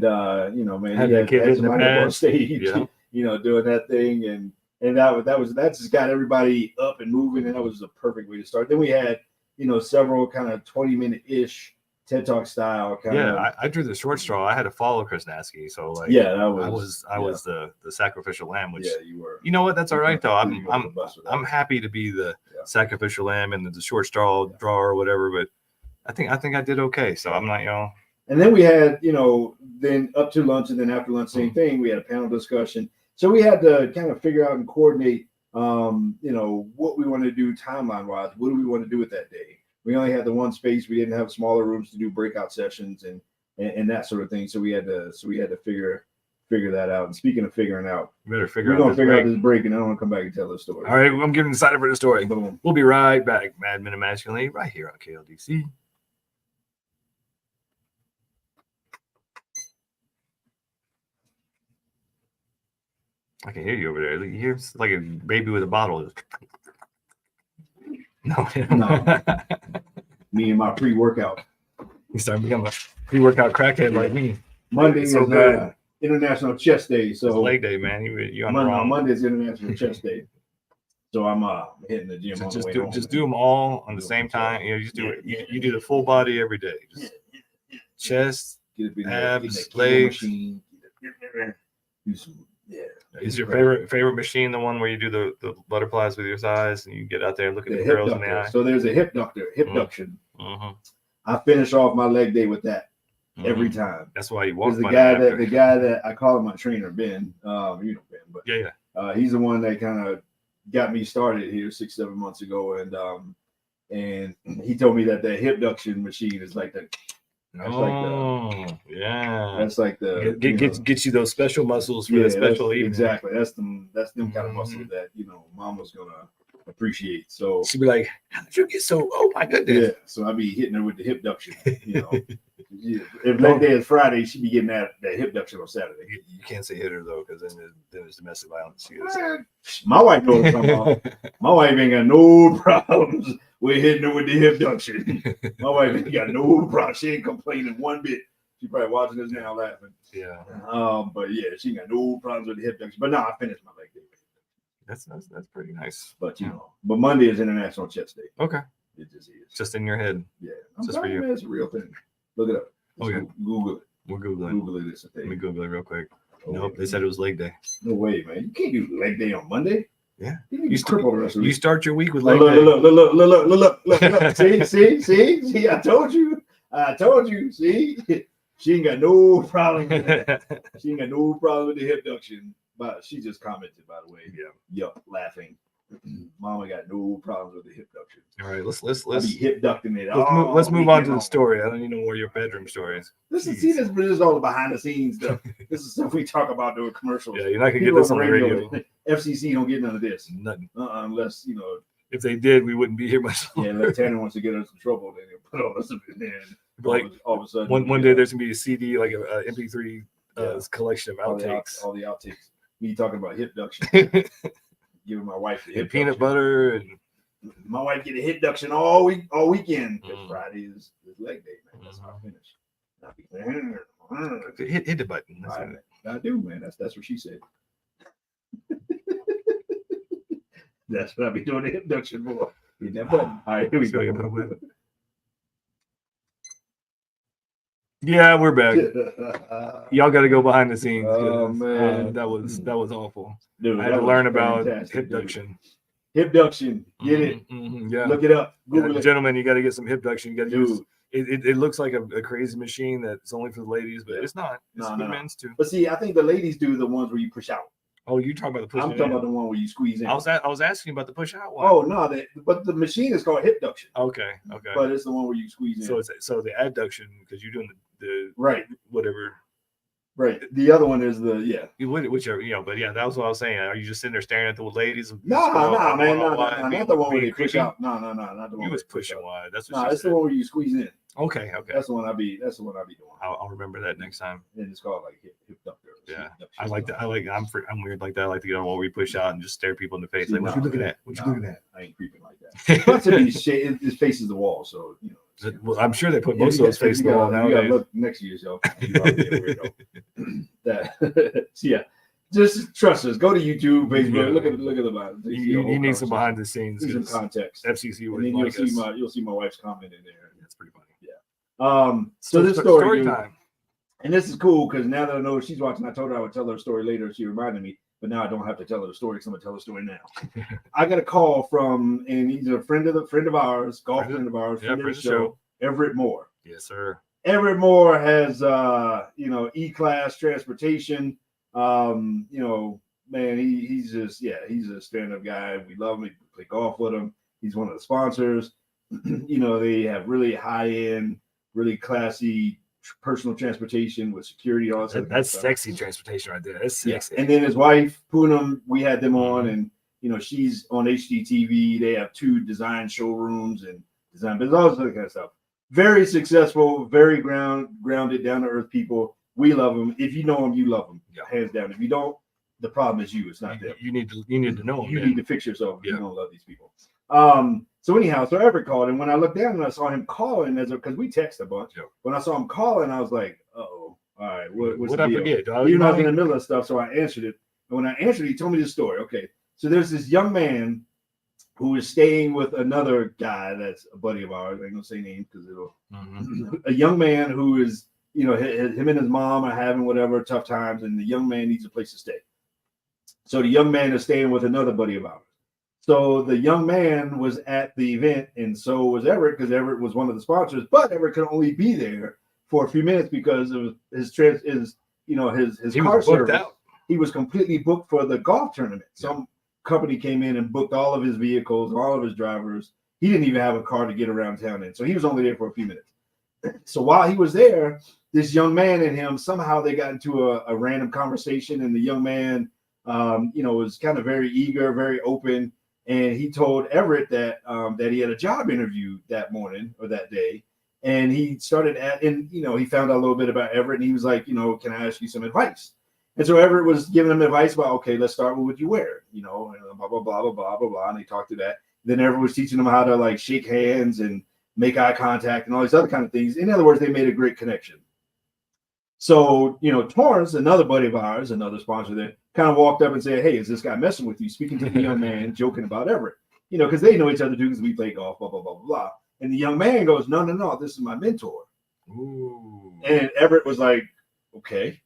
S3: man,
S2: had
S3: he had
S2: somebody
S3: up on stage, doing that thing, and that just got everybody up and moving, and that was a perfect way to start. Then we had several kind of 20-minute-ish TED Talk style kind of.
S2: I drew the short straw. I had to follow Chris Natsky, so like I was the sacrificial lamb. Which
S3: you were.
S2: You know what? That's all right though. I'm happy to be the sacrificial lamb and the short straw drawer or whatever. But I think I did okay. So I'm not
S3: And then we had then up to lunch, and then after lunch, same thing. We had a panel discussion. So we had to kind of figure out and coordinate, what we want to do timeline wise. What do we want to do with that day? We only had the one space. We didn't have smaller rooms to do breakout sessions and that sort of thing. So we had to figure that out. And speaking of figuring out,
S2: we're
S3: gonna figure out this break, and I want to come back and tell the story.
S2: All right, I'm getting excited for the story.
S3: Boom.
S2: We'll be right back. Mad Men and Masculinity, right here on KLDC. I can hear you over there. You hear like a baby with a bottle. No.
S3: Me and my pre-workout.
S2: You start becoming a pre-workout crackhead like me.
S3: Monday is International Chest Day, so
S2: it's leg day, man. You on the wrong.
S3: Monday is International Chest Day, so I'm hitting the gym.
S2: Just do them all on the same time. Just do it. You do the full body every day. Just chest, abs, legs. Is your favorite machine the one where you do the butterflies with your thighs and you get out there and look at the girls in the eye?
S3: So there's a hip duction. I finish off my leg day with that every time.
S2: That's why you walk.
S3: The guy that I call him my trainer, Ben. Ben, but he's the one that kind of got me started here 6-7 months ago, and he told me that the hip duction machine is like the. That's like the
S2: gets you those special muscles for the special evening.
S3: Exactly. That's them kind of muscles that Mama's gonna appreciate. So
S2: she'd be like, "How did you get so? Oh my goodness!"
S3: Yeah, so I'd be hitting her with the hipduction. You know, if leg day is Friday, she'd be getting that hipduction on Saturday.
S2: You can't say hit her though, because then there's domestic violence.
S3: My wife knows what I'm talking about. My wife ain't got no problems with hitting her with the hipduction. My wife ain't got no problem. She ain't complaining one bit. She probably watching this now laughing.
S2: Yeah.
S3: But yeah, she ain't got no problems with the hipduction. But no, I finished my leg day.
S2: That's pretty nice.
S3: But but Monday is International Chest Day.
S2: Okay.
S3: It just is.
S2: Just in your head.
S3: Yeah.
S2: Just for you.
S3: Man, it's a real thing. Look it up.
S2: Okay.
S3: Google it.
S2: We're Googling.
S3: Google it. It's a thing.
S2: Let me Google it real quick.
S3: Okay.
S2: Nope, they said it was leg day.
S3: No way, man. You can't do leg day on Monday.
S2: Yeah.
S3: You
S2: start your week with
S3: look,
S2: leg day.
S3: Look. See, I told you. See, she ain't got no problem with that. She ain't got no problem with the hipduction. But she just commented, by the way. Yeah. Yup, laughing. Mama got no problems with the hipduction.
S2: All right, let's
S3: be hipducting it.
S2: Let's move on to the story. I don't need no more of your bedroom stories.
S3: This is all the behind the scenes stuff. This is stuff we talk about doing commercials.
S2: Yeah, you're not gonna get this on the radio.
S3: FCC don't get none of this.
S2: Nothing.
S3: Unless
S2: if they did, we wouldn't be here much longer.
S3: Yeah, unless Tanner wants to get us in trouble, then he'll put all this in there.
S2: Like
S3: all of a sudden,
S2: one day there's gonna be a CD, like a MP3 collection of outtakes.
S3: All the outtakes. Me talking about hipduction. Giving my wife the
S2: peanut butter, and
S3: my wife get a hipduction all weekend because Friday is leg day, man. That's how I finish.
S2: Hit the button.
S3: I do, man. That's what she said. That's what I be doing the hipduction for. Hit that button. All right, here we go.
S2: Yeah, we're back. Y'all got to go behind the scenes.
S3: Oh man,
S2: that was awful.
S3: Dude,
S2: I had to learn about hipduction.
S3: Hipduction, get it?
S2: Yeah,
S3: look it up. Google it.
S2: Gentlemen, you got to get some hipduction. You got to use. It looks like a crazy machine that's only for the ladies, but it's not. It's for men's too.
S3: But see, I think the ladies do the ones where you push out.
S2: Oh, you talking about the push?
S3: I'm talking about the one where you squeeze in.
S2: I was asking about the push out one.
S3: Oh no, but the machine is called hipduction.
S2: Okay.
S3: But it's the one where you squeeze in.
S2: So the adduction, because you're doing the
S3: right,
S2: whatever.
S3: Right. The other one is
S2: whichever, but yeah, that was what I was saying. Are you just sitting there staring at the ladies?
S3: No, man, not the one where they push out. No, not the one.
S2: You was pushing wide. That's what.
S3: No, it's the one where you squeeze in.
S2: Okay.
S3: That's the one I be doing.
S2: I'll remember that next time.
S3: And it's called like hipduction.
S2: Yeah, I like that. I'm weird like that. I like to get on while we push out and just stare people in the face. Like, what you looking at? What you looking at?
S3: I ain't creeping like that. Plus, it faces the wall, so
S2: Well, I'm sure they put most of those facing the wall nowadays.
S3: You gotta look next to yourself. Yeah. Just trust us. Go to YouTube, Facebook. Yeah. Look at the bottom.
S2: You need some behind the scenes,
S3: some context.
S2: FCC would
S3: and then you'll see my wife's comment in there.
S2: That's pretty funny.
S3: Yeah. So this story
S2: time.
S3: And this is cool because now that I know she's watching, I told her I would tell her a story later. She reminded me, but now I don't have to tell her the story because I'm gonna tell her the story now. I got a call from, and he's a friend of ours, friend of ours, friend of the show, Everett Moore.
S2: Yes, sir.
S3: Everett Moore has E-class transportation. Man, he's a stand-up guy. We love him. We play golf with him. He's one of the sponsors. They have really high-end, really classy personal transportation with security. All that
S2: that's sexy transportation right there. That's sexy.
S3: Yeah. And then his wife, Poonam, we had them on, and she's on HGTV. They have 2 design showrooms and design, but all this other kind of stuff. Very successful, very grounded, down to earth people. We love them. If you know them, you love them. Yeah. Hands down. If you don't, the problem is you. It's not them.
S2: You need to know them.
S3: You need to fix yourself. If you don't love these people. So anyhow, Everett called, and when I looked down and I saw him calling, because we text a bunch. Yeah. When I saw him calling, I was like, "Oh, all right, what's the deal?" I forget? Even though I was in the middle of stuff, so I answered it. And when I answered, he told me this story. Okay, so there's this young man who is staying with another guy that's a buddy of ours. I ain't gonna say names because it'll. A young man who is, him and his mom are having whatever tough times, and the young man needs a place to stay. So the young man is staying with another buddy of ours. So the young man was at the event, and so was Everett, because Everett was one of the sponsors. But Everett could only be there for a few minutes because of his car service. He was completely booked for the golf tournament. Some company came in and booked all of his vehicles, all of his drivers. He didn't even have a car to get around town in, so he was only there for a few minutes. So while he was there, this young man and him, somehow they got into a random conversation, and the young man, was kind of very eager, very open. and he told Everett that that he had a job interview that morning or that day, and he started and he found out a little bit about Everett, and he was like, can I ask you some advice? And so Everett was giving him advice about, okay, let's start with what you wear, and blah blah blah blah blah blah blah, and they talked to that. Then Everett was teaching him how to like shake hands and make eye contact and all these other kind of things. In other words, they made a great connection. So, Torrance, another buddy of ours, another sponsor there, kind of walked up and said, hey, is this guy messing with you? Speaking to the young man, joking about Everett, because they know each other too, because we play golf, blah, blah, blah, blah, blah. And the young man goes, no, this is my mentor.
S2: Ooh.
S3: And Everett was like, okay.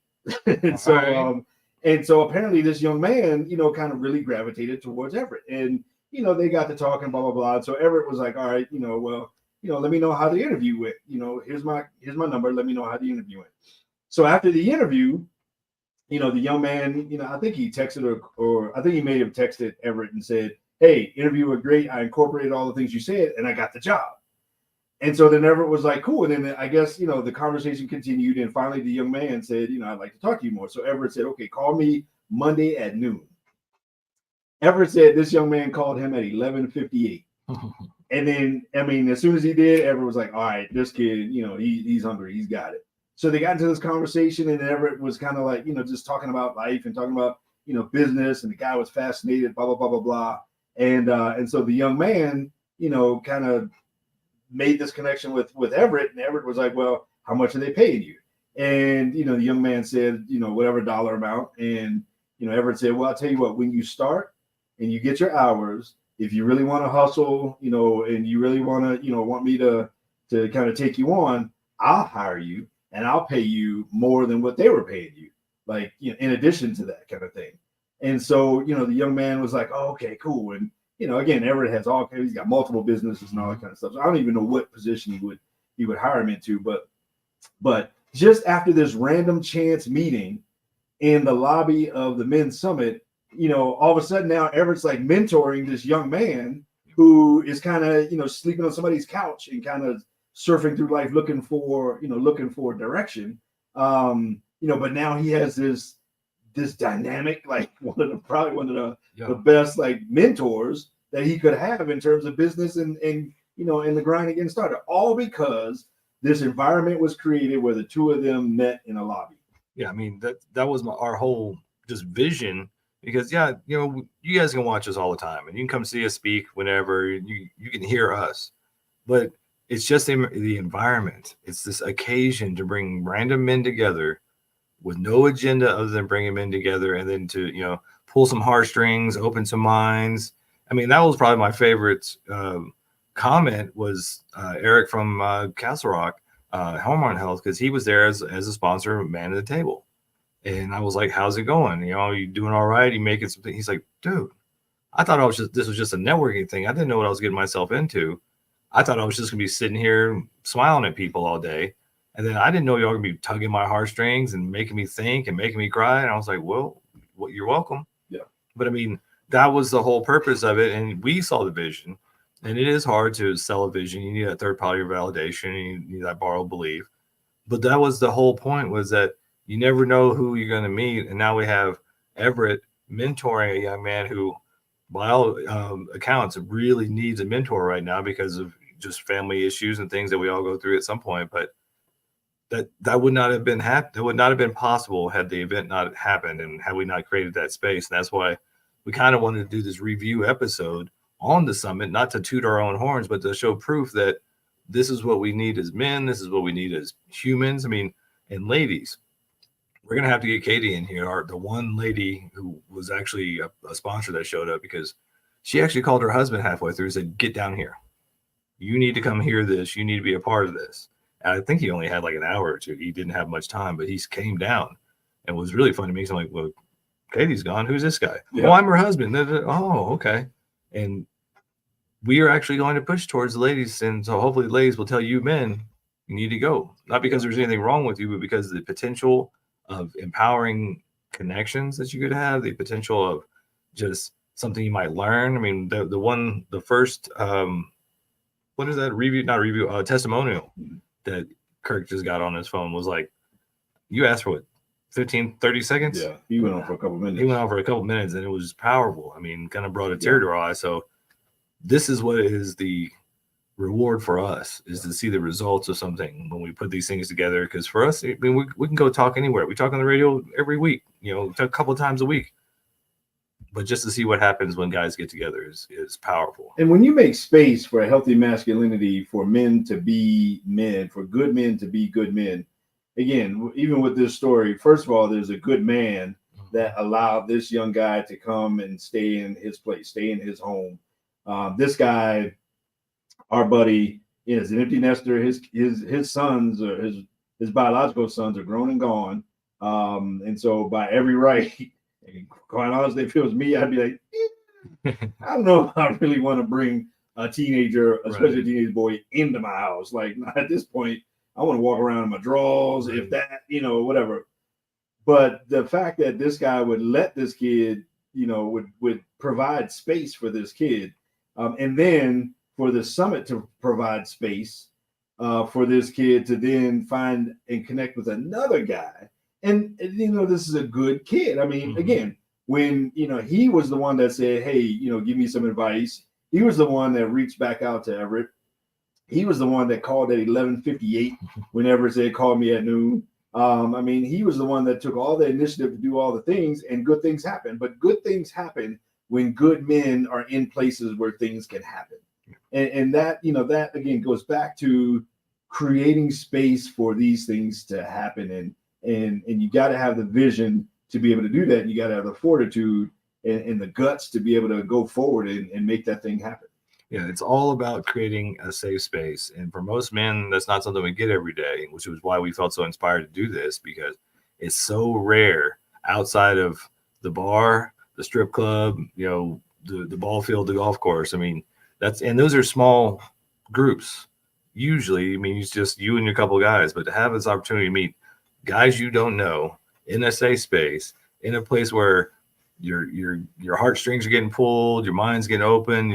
S3: and so apparently this young man, kind of really gravitated towards Everett. And, they got to talking, blah, blah, blah. And so Everett was like, all right, well, let me know how the interview went. Here's my number. Let me know how the interview went. So after the interview, the young man, I think he texted or I think he may have texted Everett and said, hey, interview was great. I incorporated all the things you said and I got the job. And so then Everett was like, cool. And then I guess, the conversation continued. And finally the young man said, I'd like to talk to you more. So Everett said, okay, call me Monday at noon. Everett said this young man called him at 11:58. And then, as soon as he did, Everett was like, all right, this kid, he's hungry. He's got it. So they got into this conversation, and Everett was kind of like, just talking about life and talking about, business. And the guy was fascinated, blah, blah, blah, blah, blah. And so the young man, kind of made this connection with Everett. And Everett was like, well, how much are they paying you? And, the young man said, whatever dollar amount. And, Everett said, well, I'll tell you what, when you start and you get your hours, if you really want to hustle, and you really want to, want me to kind of take you on, I'll hire you. And I'll pay you more than what they were paying you, like, in addition to that kind of thing. And so, the young man was like, oh, okay, cool. And, again, Everett has he's got multiple businesses and all that kind of stuff. So I don't even know what position he would hire him into. But just after this random chance meeting in the lobby of the men's summit, all of a sudden now Everett's like mentoring this young man who is kind of, sleeping on somebody's couch and kind of surfing through life looking for direction. But now he has this dynamic, like probably one of the best like mentors that he could have in terms of business and in the grind again started, all because this environment was created where the two of them met in a lobby.
S2: Yeah, that was our whole just vision, because you guys can watch us all the time and you can come see us speak whenever you can hear us, but it's just the environment. It's this occasion to bring random men together with no agenda other than bringing men together, and then to, pull some heartstrings, open some minds. That was probably my favorite comment was Eric from Castle Rock, Hormone Health, because he was there as a sponsor, man at the table. And I was like, how's it going? You doing all right? You making something? He's like, dude, I thought this was just a networking thing. I didn't know what I was getting myself into. I thought I was just going to be sitting here smiling at people all day. And then I didn't know y'all were going to be tugging my heartstrings and making me think and making me cry. And I was like, well, you're welcome.
S3: Yeah.
S2: But that was the whole purpose of it. And we saw the vision. And it is hard to sell a vision. You need that third party validation. And you need that borrowed belief. But that was the whole point, was that you never know who you're going to meet. And now we have Everett mentoring a young man who, by all accounts, really needs a mentor right now because of just family issues and things that we all go through at some point. But that would not have been that would not have been possible had the event not happened and had we not created that space. And that's why we kind of wanted to do this review episode on the summit, not to toot our own horns, but to show proof that this is what we need as men. This is what we need as humans. And ladies, we're going to have to get Katie in here, the one lady who was actually a sponsor that showed up, because she actually called her husband halfway through and said, get down here. You need to come hear this. You need to be a part of this. And I think he only had like an hour or two. He didn't have much time, but he came down and was really funny to me. So I'm like, well, Katie's gone. Who's this guy? Yeah. Oh, I'm her husband. Oh, okay. And we are actually going to push towards the ladies. And so hopefully the ladies will tell you men, you need to go. Not because there's anything wrong with you, but because of the potential of empowering connections that you could have, the potential of just something you might learn. The first, what is that? Testimonial that Kirk just got on his phone was like, you asked for 15, 30 seconds.
S3: Yeah, he went on for a couple minutes.
S2: He went on for a couple minutes, and it was powerful. I mean, kind of brought a tear
S3: Yeah.
S2: to our eye. So this is what is the reward for us, is to see the results of something when we put these things together. Because for us, I mean, we can go talk anywhere. We talk on the radio every week, a couple of times a week. But just to see what happens when guys get together is powerful.
S3: And when you make space for a healthy masculinity, for men to be men, for good men to be good men, again, even with this story, first of all, there's a good man that allowed this young guy to come and stay in his place, stay in his home. This guy, our buddy, is an empty nester. His sons, or his biological sons, are grown and gone. And so by every right, quite honestly, if it was me, I'd be like, I don't know if I really want to bring a teenager, especially a teenage boy, into my house. Like, at this point, I want to walk around in my drawers, if that, whatever. But the fact that this guy would let this kid, would provide space for this kid, and then for the summit to provide space for this kid to then find and connect with another guy. And this is a good kid. I mean, again, when he was the one that said, "Hey, give me some advice." He was the one that reached back out to Everett. He was the one that called at 11:58 when Everett said, "Call me at noon." I mean, he was the one that took all the initiative to do all the things, and good things happen. But good things happen when good men are in places where things can happen. And that, that again goes back to creating space for these things to happen. And you got to have the vision to be able to do that. And you got to have the fortitude and the guts to be able to go forward and make that thing happen.
S2: Yeah, it's all about creating a safe space. And for most men, that's not something we get every day, which was why we felt so inspired to do this, because it's so rare outside of the bar, the strip club, the ball field, the golf course. I mean, those are small groups. Usually, I mean, it's just you and your couple of guys, but to have this opportunity to meet guys you don't know in a safe space, in a place where your heartstrings are getting pulled, your mind's getting open,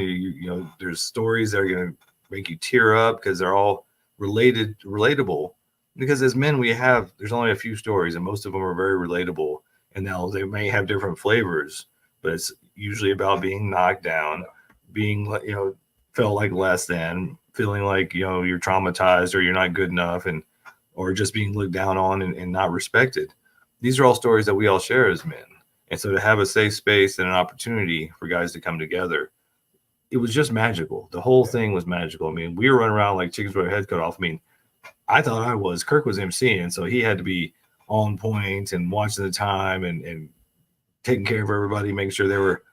S2: there's stories that are going to make you tear up because they're all relatable. Because as men, there's only a few stories, and most of them are very relatable. And now they may have different flavors, but it's usually about being knocked down, being felt like less than, feeling like you're traumatized or you're not good enough, or just being looked down on and not respected. These are all stories that we all share as men. And so to have a safe space and an opportunity for guys to come together, it was just magical. The whole thing was magical. I mean, we were running around like chickens with our head cut off. I mean, I thought Kirk was emceeing, so he had to be on point and watching the time and taking care of everybody, making sure they were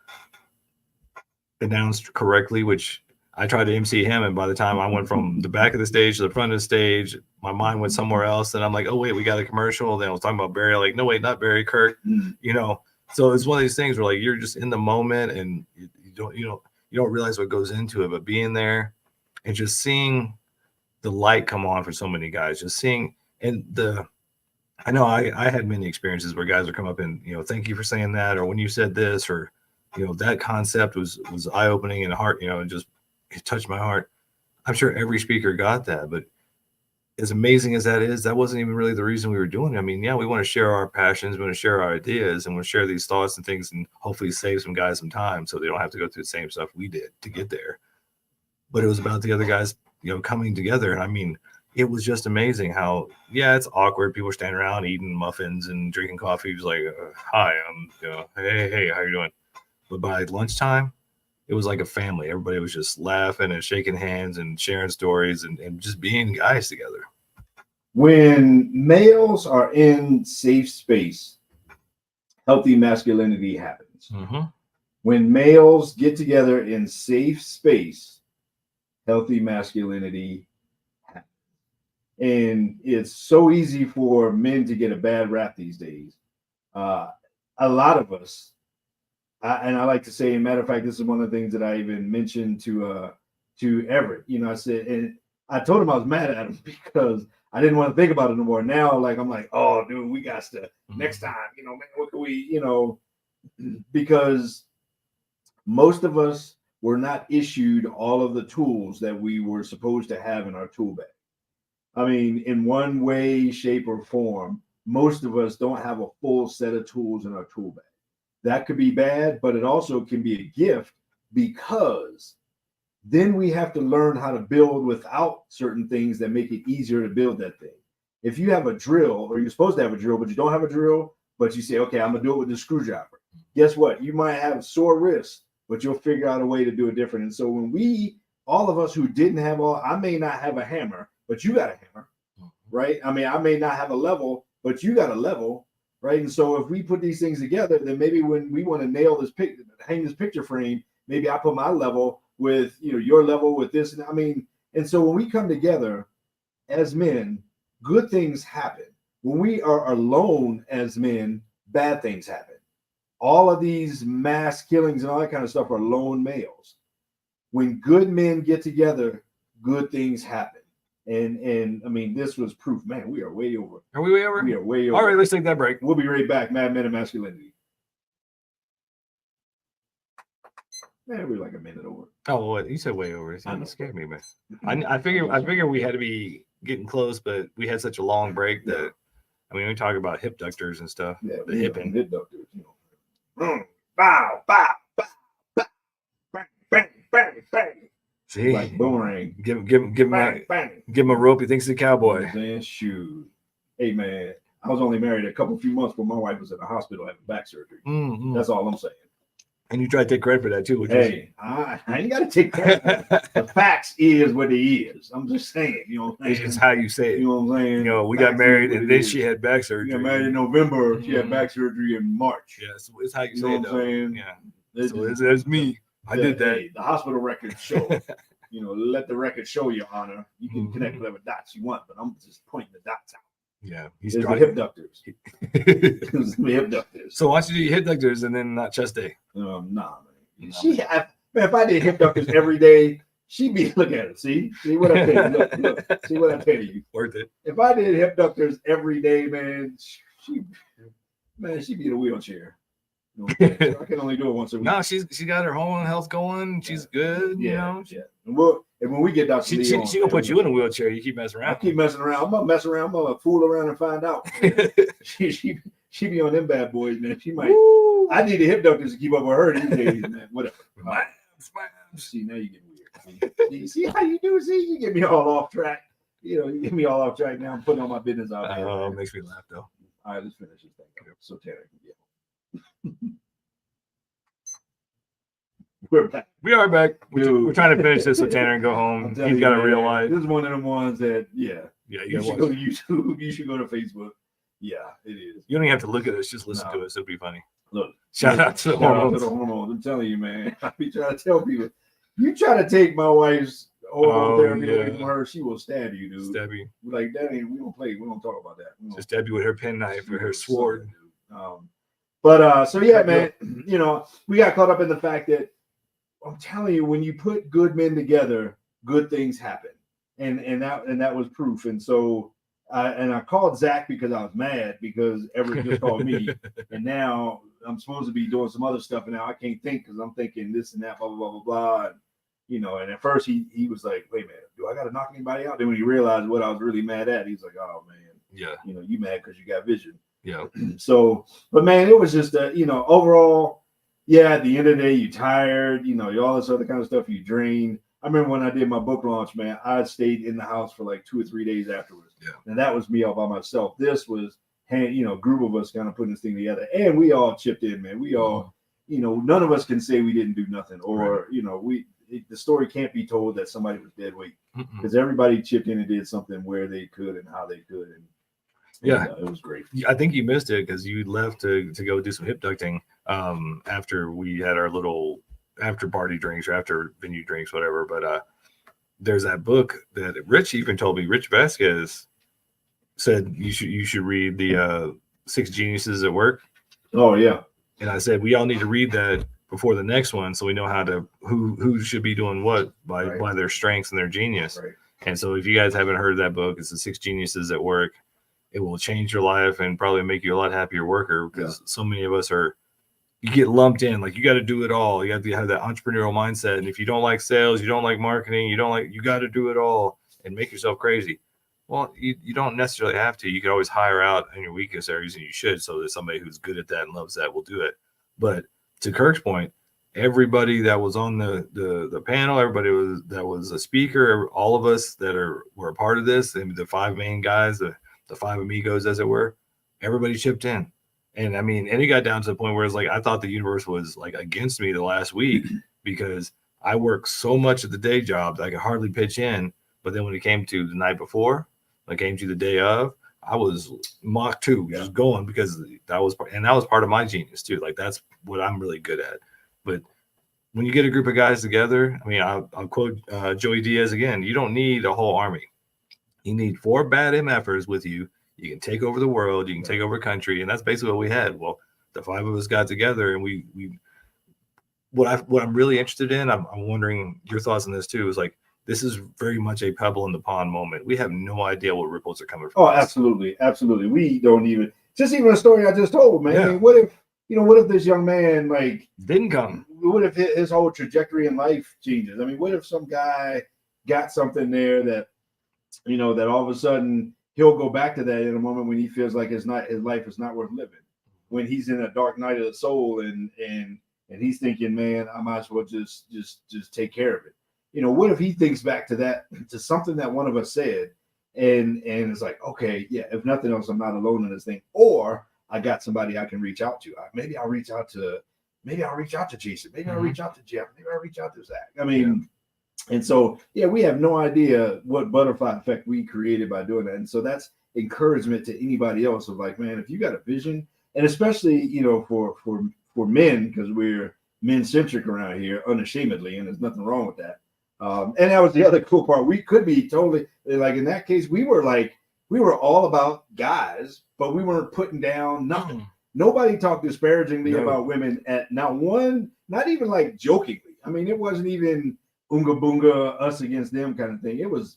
S2: announced correctly, which I tried to MC him, and by the time I went from the back of the stage to the front of the stage, my mind went somewhere else. And I'm like, oh wait, we got a commercial. Then I was talking about Barry. I'm like, no wait, not Barry, Kirk. So it's one of these things where like you're just in the moment, and you don't realize what goes into it. But being there and just seeing the light come on for so many guys, just seeing I know I had many experiences where guys would come up and thank you for saying that, or when you said this, or that concept was eye opening and heart, and just it touched my heart. I'm sure every speaker got that, but as amazing as that is, that wasn't even really the reason we were doing it. I mean, yeah, we want to share our passions, we want to share our ideas, and we'll share these thoughts and things, and hopefully save some guys some time so they don't have to go through the same stuff we did to get there. But it was about the other guys, coming together. And I mean, it was just amazing how, it's awkward. People are standing around eating muffins and drinking coffee. It was like, hi, I'm, hey, how you doing? But by lunchtime, it was like a family. Everybody was just laughing and shaking hands and sharing stories and just being guys together.
S3: When males are in safe space, healthy masculinity happens.
S2: Mm-hmm.
S3: When males get together in safe space, healthy masculinity happens. And it's so easy for men to get a bad rap these days. A lot of us, and I like to say, matter of fact, this is one of the things that I even mentioned to Everett. I said, and I told him I was mad at him because I didn't want to think about it no more. Now, I'm like, oh, dude, we got to next time, man, what can we, because most of us were not issued all of the tools that we were supposed to have in our tool bag. I mean, in one way, shape, or form, most of us don't have a full set of tools in our tool bag. That could be bad, but it also can be a gift because then we have to learn how to build without certain things that make it easier to build that thing. If you have a drill, or you're supposed to have a drill, but you don't have a drill, but you say, okay, I'm gonna do it with the screwdriver. Guess what? You might have sore wrists, but you'll figure out a way to do it different. And so when all of us who didn't have I may not have a hammer, but you got a hammer, right? I mean, I may not have a level, but you got a level, right? And so if we put these things together, then maybe when we want to nail this hang this picture frame, maybe I put my level with your level with this. And I mean, and so when we come together as men, good things happen. When we are alone as men, bad things happen. All of these mass killings and all that kind of stuff are lone males. When good men get together, good things happen. And I mean, this was proof. Man, we are way over.
S2: Are we way over?
S3: We are way over.
S2: All right, let's take that break.
S3: We'll be right back. Mad Men and Masculinity. Man, we're like a minute over.
S2: Oh, what you said way over? It scared me, man. I figure we had to be getting close, but we had such a long break that I mean, we talk about hip ductors and stuff.
S3: Yeah,
S2: the hipping.
S3: Hip ductors, Bow, bow, bow, bow, bang, bang, bang, bang.
S2: See,
S3: like boomerang.
S2: Give him a rope. He thinks he's a cowboy.
S3: Man, shoot. Hey, man, I was only married a few months when my wife was in the hospital having back surgery.
S2: Mm-hmm.
S3: That's all I'm saying.
S2: And you try to take credit for that too.
S3: Hey, I ain't got to take credit. The facts is what it is. I'm just saying. You know what I'm saying?
S2: It's just how you say it.
S3: You know what I'm saying?
S2: You know, we got married and then she had back surgery.
S3: We got married in November. She had back surgery in March.
S2: Yeah, so it's how you say
S3: know
S2: it.
S3: what I'm saying?
S2: Yeah. So it's me. I did that.
S3: Hey, the hospital records show. Let the record show, Your Honor. You can connect whatever dots you want, but I'm just pointing the dots out.
S2: Yeah,
S3: he's the hip ductors. The hip ductors.
S2: So why don't you do hip ductors and then not chest day?
S3: Nah, man. If I did hip ductors every day, she'd be look at it. See what I tell you. Look. See what I tell you.
S2: Worth it.
S3: If I did hip ductors every day, man, she'd be in a wheelchair. So I can only do it once a week.
S2: No, she got her hormone health going. She's good.
S3: Yeah. And when we get Dr.
S2: She gonna put you in a wheelchair. You keep messing around.
S3: I keep messing around. I'm gonna mess around. I'm gonna fool around and find out. she be on them bad boys, man. She might. Woo. I need the hip ductors to keep up with her these days, man. Whatever. See, now you get weird. You see how you do? See, you get me all off track. You get me all off track. Now I'm putting all my business out there.
S2: Oh, it makes me laugh though.
S3: All right, let's finish this thing so Tanner can get. We're back.
S2: We are back. We're trying to finish this so Tanner can go home. He's got to realize.
S3: This is one of them ones that,
S2: you
S3: should go to YouTube. You should go to Facebook. Yeah, it is.
S2: You don't even have to look at us. Just listen to us. It'll be funny.
S3: Look.
S2: Shout out to the hormones.
S3: I'm telling you, man. I be trying to tell people. You try to take my wife's hormone therapy away from her, she will stab you, dude.
S2: Stab you.
S3: Like, that ain't, we don't play. We don't talk about that.
S2: Just stab you with her penknife or her sword.
S3: So yeah, man, we got caught up in the fact that I'm telling you, when you put good men together, good things happen. And that was proof. And so I called Zach because I was mad because Everett just called me. And now I'm supposed to be doing some other stuff. And now I can't think because I'm thinking this and that, blah, blah, blah, blah, blah. And at first he was like, wait a minute, do I got to knock anybody out? Then when he realized what I was really mad at, he's like, oh, man.
S2: Yeah.
S3: You mad because you got vision.
S2: Yeah.
S3: So, but man, it was just overall, at the end of the day, you tired, all this other kind of stuff, you drained. I remember when I did my book launch, man, I stayed in the house for like 2 or 3 days afterwards.
S2: Yeah.
S3: And that was me all by myself. This was, group of us kind of putting this thing together. And we all chipped in, man. We all, none of us can say we didn't do nothing or, the story can't be told that somebody was dead weight because everybody chipped in and did something where they could and how they could. And it was great.
S2: I think you missed it because you left to go do some hip ducting after we had our little after party drinks or after venue drinks, whatever. But there's that book that Rich even told me. Rich Vasquez said you should read the 6 Geniuses at Work.
S3: Oh yeah.
S2: And I said we all need to read that before the next one so we know how to who should be doing what by their strengths and their genius.
S3: Right.
S2: And so if you guys haven't heard that book, it's the 6 Geniuses at Work. It will change your life and probably make you a lot happier worker because so many of us you get lumped in. Like you got to do it all. You have to have that entrepreneurial mindset. And if you don't like sales, you don't like marketing, you got to do it all and make yourself crazy. Well, you don't necessarily have to. You can always hire out in your weakest areas, and you should, so that somebody who's good at that and loves that will do it. But to Kirk's point, everybody that was on the panel, everybody that was a speaker, all of us that were a part of this, and the five main guys, the five amigos, as it were, everybody chipped in. And I mean, and it got down to the point where it's like I thought the universe was like against me the last week because I worked so much at the day job I could hardly pitch in. But then when it came to the night before, when it came to the day of, I was Mach 2, just going because that was part of my genius too. Like that's what I'm really good at. But when you get a group of guys together, I mean, I'll quote Joey Diaz again. You don't need a whole army. You need 4 bad MFers with you. You can take over the world. You can take over a country, and that's basically what we had. Well, the 5 of us got together, and we what I'm really interested in. I'm wondering your thoughts on this too. Is like this is very much a pebble in the pond moment. We have no idea what ripples are coming from.
S3: Oh, absolutely, absolutely. We don't even a story I just told, man.
S2: Yeah.
S3: I mean, what if this young man like
S2: didn't come?
S3: What if his whole trajectory in life changes? I mean, what if some guy got something there that that all of a sudden he'll go back to that in a moment when he feels like his life is not worth living, when he's in a dark night of the soul and he's thinking, man, I might as well just take care of it. What if he thinks back to something that one of us said and it's like, okay, yeah, if nothing else, I'm not alone in this thing, or I got somebody I can reach out to. Maybe I'll reach out to Jason. Maybe I'll reach out to Jeff. Maybe I'll reach out to Zach. I mean, and so, yeah, we have no idea what butterfly effect we created by doing that. And so that's encouragement to anybody else of like, man, if you got a vision, and especially, for men, because we're men-centric around here, unashamedly, and there's nothing wrong with that. And that was the other cool part. We could be totally, like in that case, we were all about guys, but we weren't putting down nothing. Nobody talked disparagingly about women not even like jokingly. I mean, it wasn't even Oonga Boonga, us against them kind of thing. It was,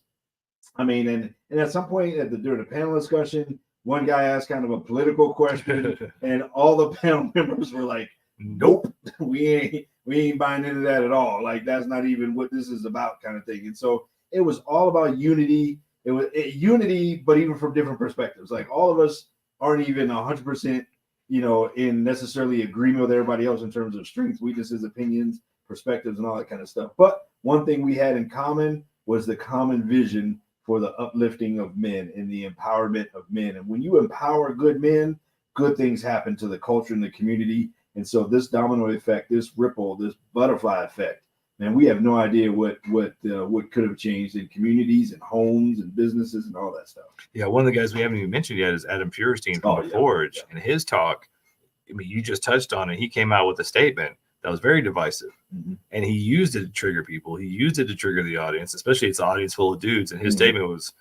S3: I mean, and at some point during the panel discussion, one guy asked kind of a political question, and all the panel members were like, "Nope, we ain't buying into that at all. Like that's not even what this is about," kind of thing. And so it was all about unity. It was unity, but even from different perspectives. Like all of us aren't even 100%, in necessarily agreement with everybody else in terms of strengths, weaknesses, opinions, perspectives, and all that kind of stuff. But one thing we had in common was the common vision for the uplifting of men and the empowerment of men. And when you empower good men, good things happen to the culture and the community. And so this domino effect, this ripple, this butterfly effect, man, we have no idea what could have changed in communities and homes and businesses and all that stuff.
S2: Yeah, one of the guys we haven't even mentioned yet is Adam Feuerstein from The Forge. And his talk, I mean, you just touched on it. He came out with a statement that was very divisive. Mm-hmm. And he used it to trigger people. He used it to trigger the audience, especially it's an audience full of dudes. And his statement was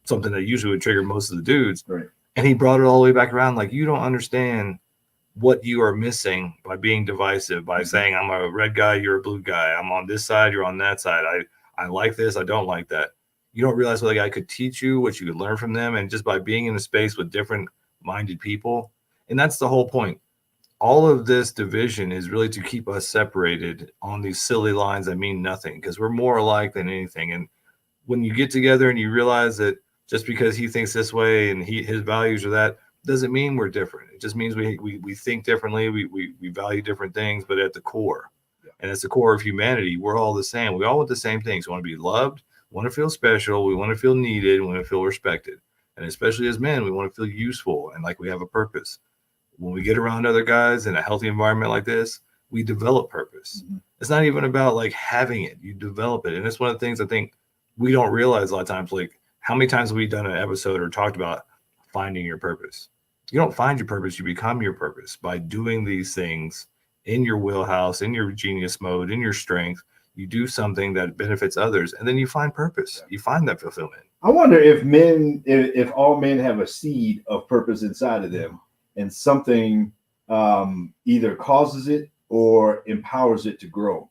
S2: something that usually would trigger most of the dudes.
S3: Right.
S2: And he brought it all the way back around. Like, you don't understand what you are missing by being divisive, by saying, I'm a red guy, you're a blue guy. I'm on this side, you're on that side. I like this, I don't like that. You don't realize what a guy could teach you, what you could learn from them. And just by being in a space with different minded people. And that's the whole point. All of this division is really to keep us separated on these silly lines that mean nothing, because we're more alike than anything. And when you get together and you realize that just because he thinks this way and his values are that, doesn't mean we're different. It just means we think differently. We value different things, but at the core, and it's the core of humanity, we're all the same. We all want the same things. We want to be loved, we want to feel special, we want to feel needed, we want to feel respected. And especially as men, we want to feel useful and like we have a purpose. When we get around other guys in a healthy environment like this, we develop purpose. Mm-hmm. It's not even about like having it, you develop it. And it's one of the things I think we don't realize a lot of times. Like, how many times have we done an episode or talked about finding your purpose? You don't find your purpose, you become your purpose by doing these things in your wheelhouse, in your genius mode, in your strength. You do something that benefits others, and then you find purpose. You find that fulfillment.
S3: I wonder if all men have a seed of purpose inside of them, and something either causes it or empowers it to grow.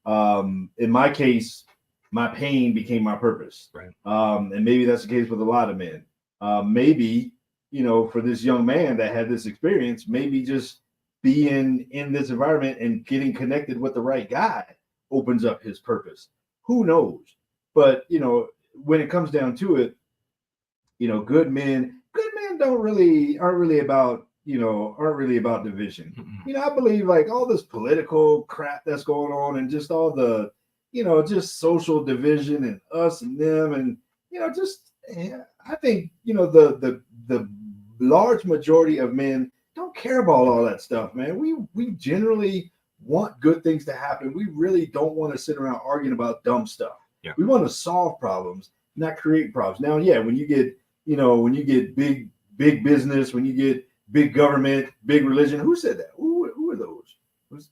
S3: In my case, my pain became my purpose.
S2: Right.
S3: And maybe that's the case with a lot of men. Maybe, for this young man that had this experience, maybe just being in this environment and getting connected with the right guy opens up his purpose. Who knows? But, when it comes down to it, good men aren't really about division.
S2: Mm-mm.
S3: I believe like all this political crap that's going on and just all the, just social division and us and them and I think the large majority of men don't care about all that stuff, man. We generally want good things to happen. We really don't want to sit around arguing about dumb stuff.
S2: Yeah.
S3: We want to solve problems, not create problems. Now, yeah, when you get big business, when you get big government, big religion, who said that? Who are those?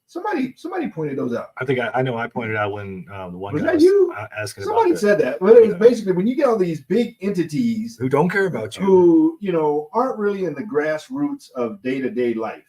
S3: Somebody pointed those out.
S2: I think I know I pointed out when the one
S3: Was
S2: guy
S3: that
S2: was
S3: you?
S2: asking
S3: Somebody
S2: about
S3: said that. Well, it was
S2: Yeah.
S3: basically when you get all these big entities
S2: who don't care about you.
S3: who aren't really in the grassroots of day-to-day life.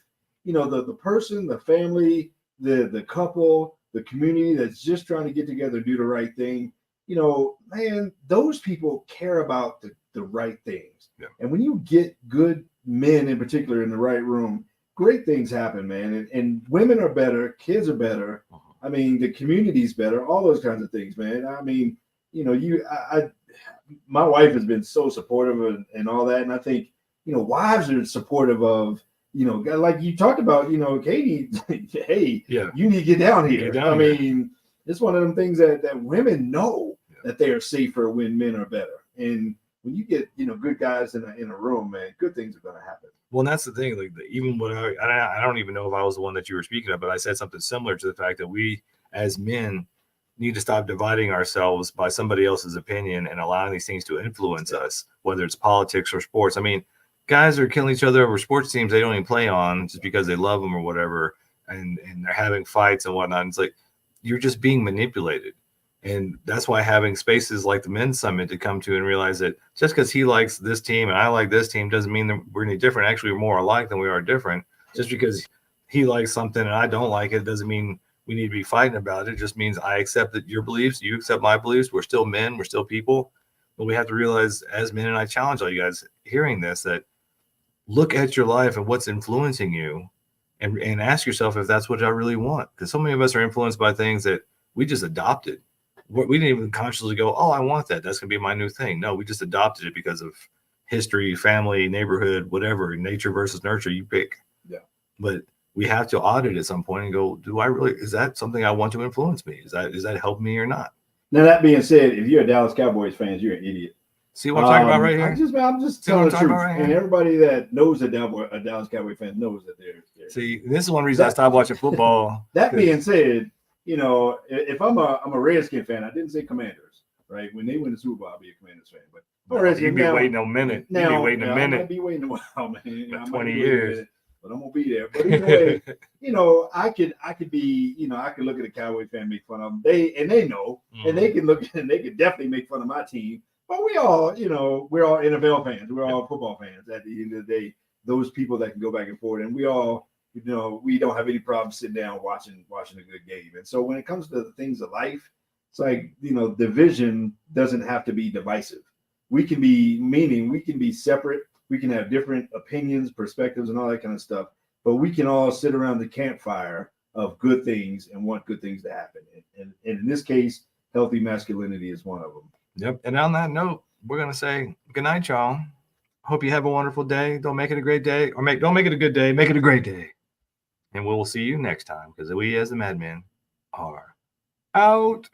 S3: The person, the family, the couple, the community that's just trying to get together and do the right thing. Man, those people care about the right things.
S2: Yeah.
S3: And when you get good men in particular in the right room, great things happen, man. And women are better, kids are better. I mean, the community's better, all those kinds of things, man. I mean, my wife has been so supportive and all that. And I think, wives are supportive of, like you talked about, Katie, hey,
S2: Yeah.
S3: you need to get down here.
S2: Get down
S3: I
S2: here.
S3: mean, it's one of them things that women know that they are safer when men are better. And when you get, good guys in a room, man, good things are going to happen.
S2: Well, and that's the thing. Like even what I don't even know if I was the one that you were speaking of, but I said something similar to the fact that we as men need to stop dividing ourselves by somebody else's opinion and allowing these things to influence us, whether it's politics or sports. I mean, guys are killing each other over sports teams they don't even play on just because they love them or whatever, and they're having fights and whatnot. And it's like you're just being manipulated. And that's why having spaces like the men's summit to come to and realize that just because he likes this team and I like this team doesn't mean that we're any different. Actually, we're more alike than we are different. Just because he likes something and I don't like it doesn't mean we need to be fighting about it. It just means I accept that your beliefs, you accept my beliefs. We're still men, we're still people. But we have to realize as men, and I challenge all you guys hearing this, that look at your life and what's influencing you and ask yourself if that's what I really want. Because so many of us are influenced by things that we just adopted. We didn't even consciously go, oh, I want that. That's going to be my new thing. No, we just adopted it because of history, family, neighborhood, whatever, nature versus nurture, you pick.
S3: Yeah.
S2: But we have to audit at some point and go, is that something I want to influence me? Is that help me or not?
S3: Now, that being said, if you're a Dallas Cowboys fan, you're an idiot.
S2: See what I'm talking about right here?
S3: I'm just
S2: See what
S3: telling
S2: I'm
S3: the
S2: talking
S3: truth.
S2: about right
S3: And
S2: here?
S3: everybody that knows a Dallas Cowboy fan knows that they're
S2: See, this is one reason I stopped watching football.
S3: That being said, if I'm a Redskin fan, I didn't say Commanders, right? When they win the Super Bowl, I'll be a Commanders fan. But
S2: You'd be waiting a minute. You'd be waiting a
S3: I
S2: minute.
S3: might be waiting a while, man.
S2: About
S3: I might
S2: 20
S3: be waiting a
S2: years.
S3: minute, but I'm gonna be there. But either way, I could be, I could look at a Cowboy fan, make fun of them. They know, and they can look and they can definitely make fun of my team. But we all, we're all NFL fans. We're all football fans. At the end of the day, those people that can go back and forth, and we all, we don't have any problem sitting down watching a good game. And so when it comes to the things of life, it's like, division doesn't have to be divisive. We can be separate. We can have different opinions, perspectives, and all that kind of stuff. But we can all sit around the campfire of good things and want good things to happen. And in this case, healthy masculinity is one of them.
S2: Yep. And on that note, we're going to say good night, y'all. Hope you have a wonderful day. Don't make it a great day, or don't make it a good day. Make it a great day. And we'll see you next time, because we as the Madmen are out.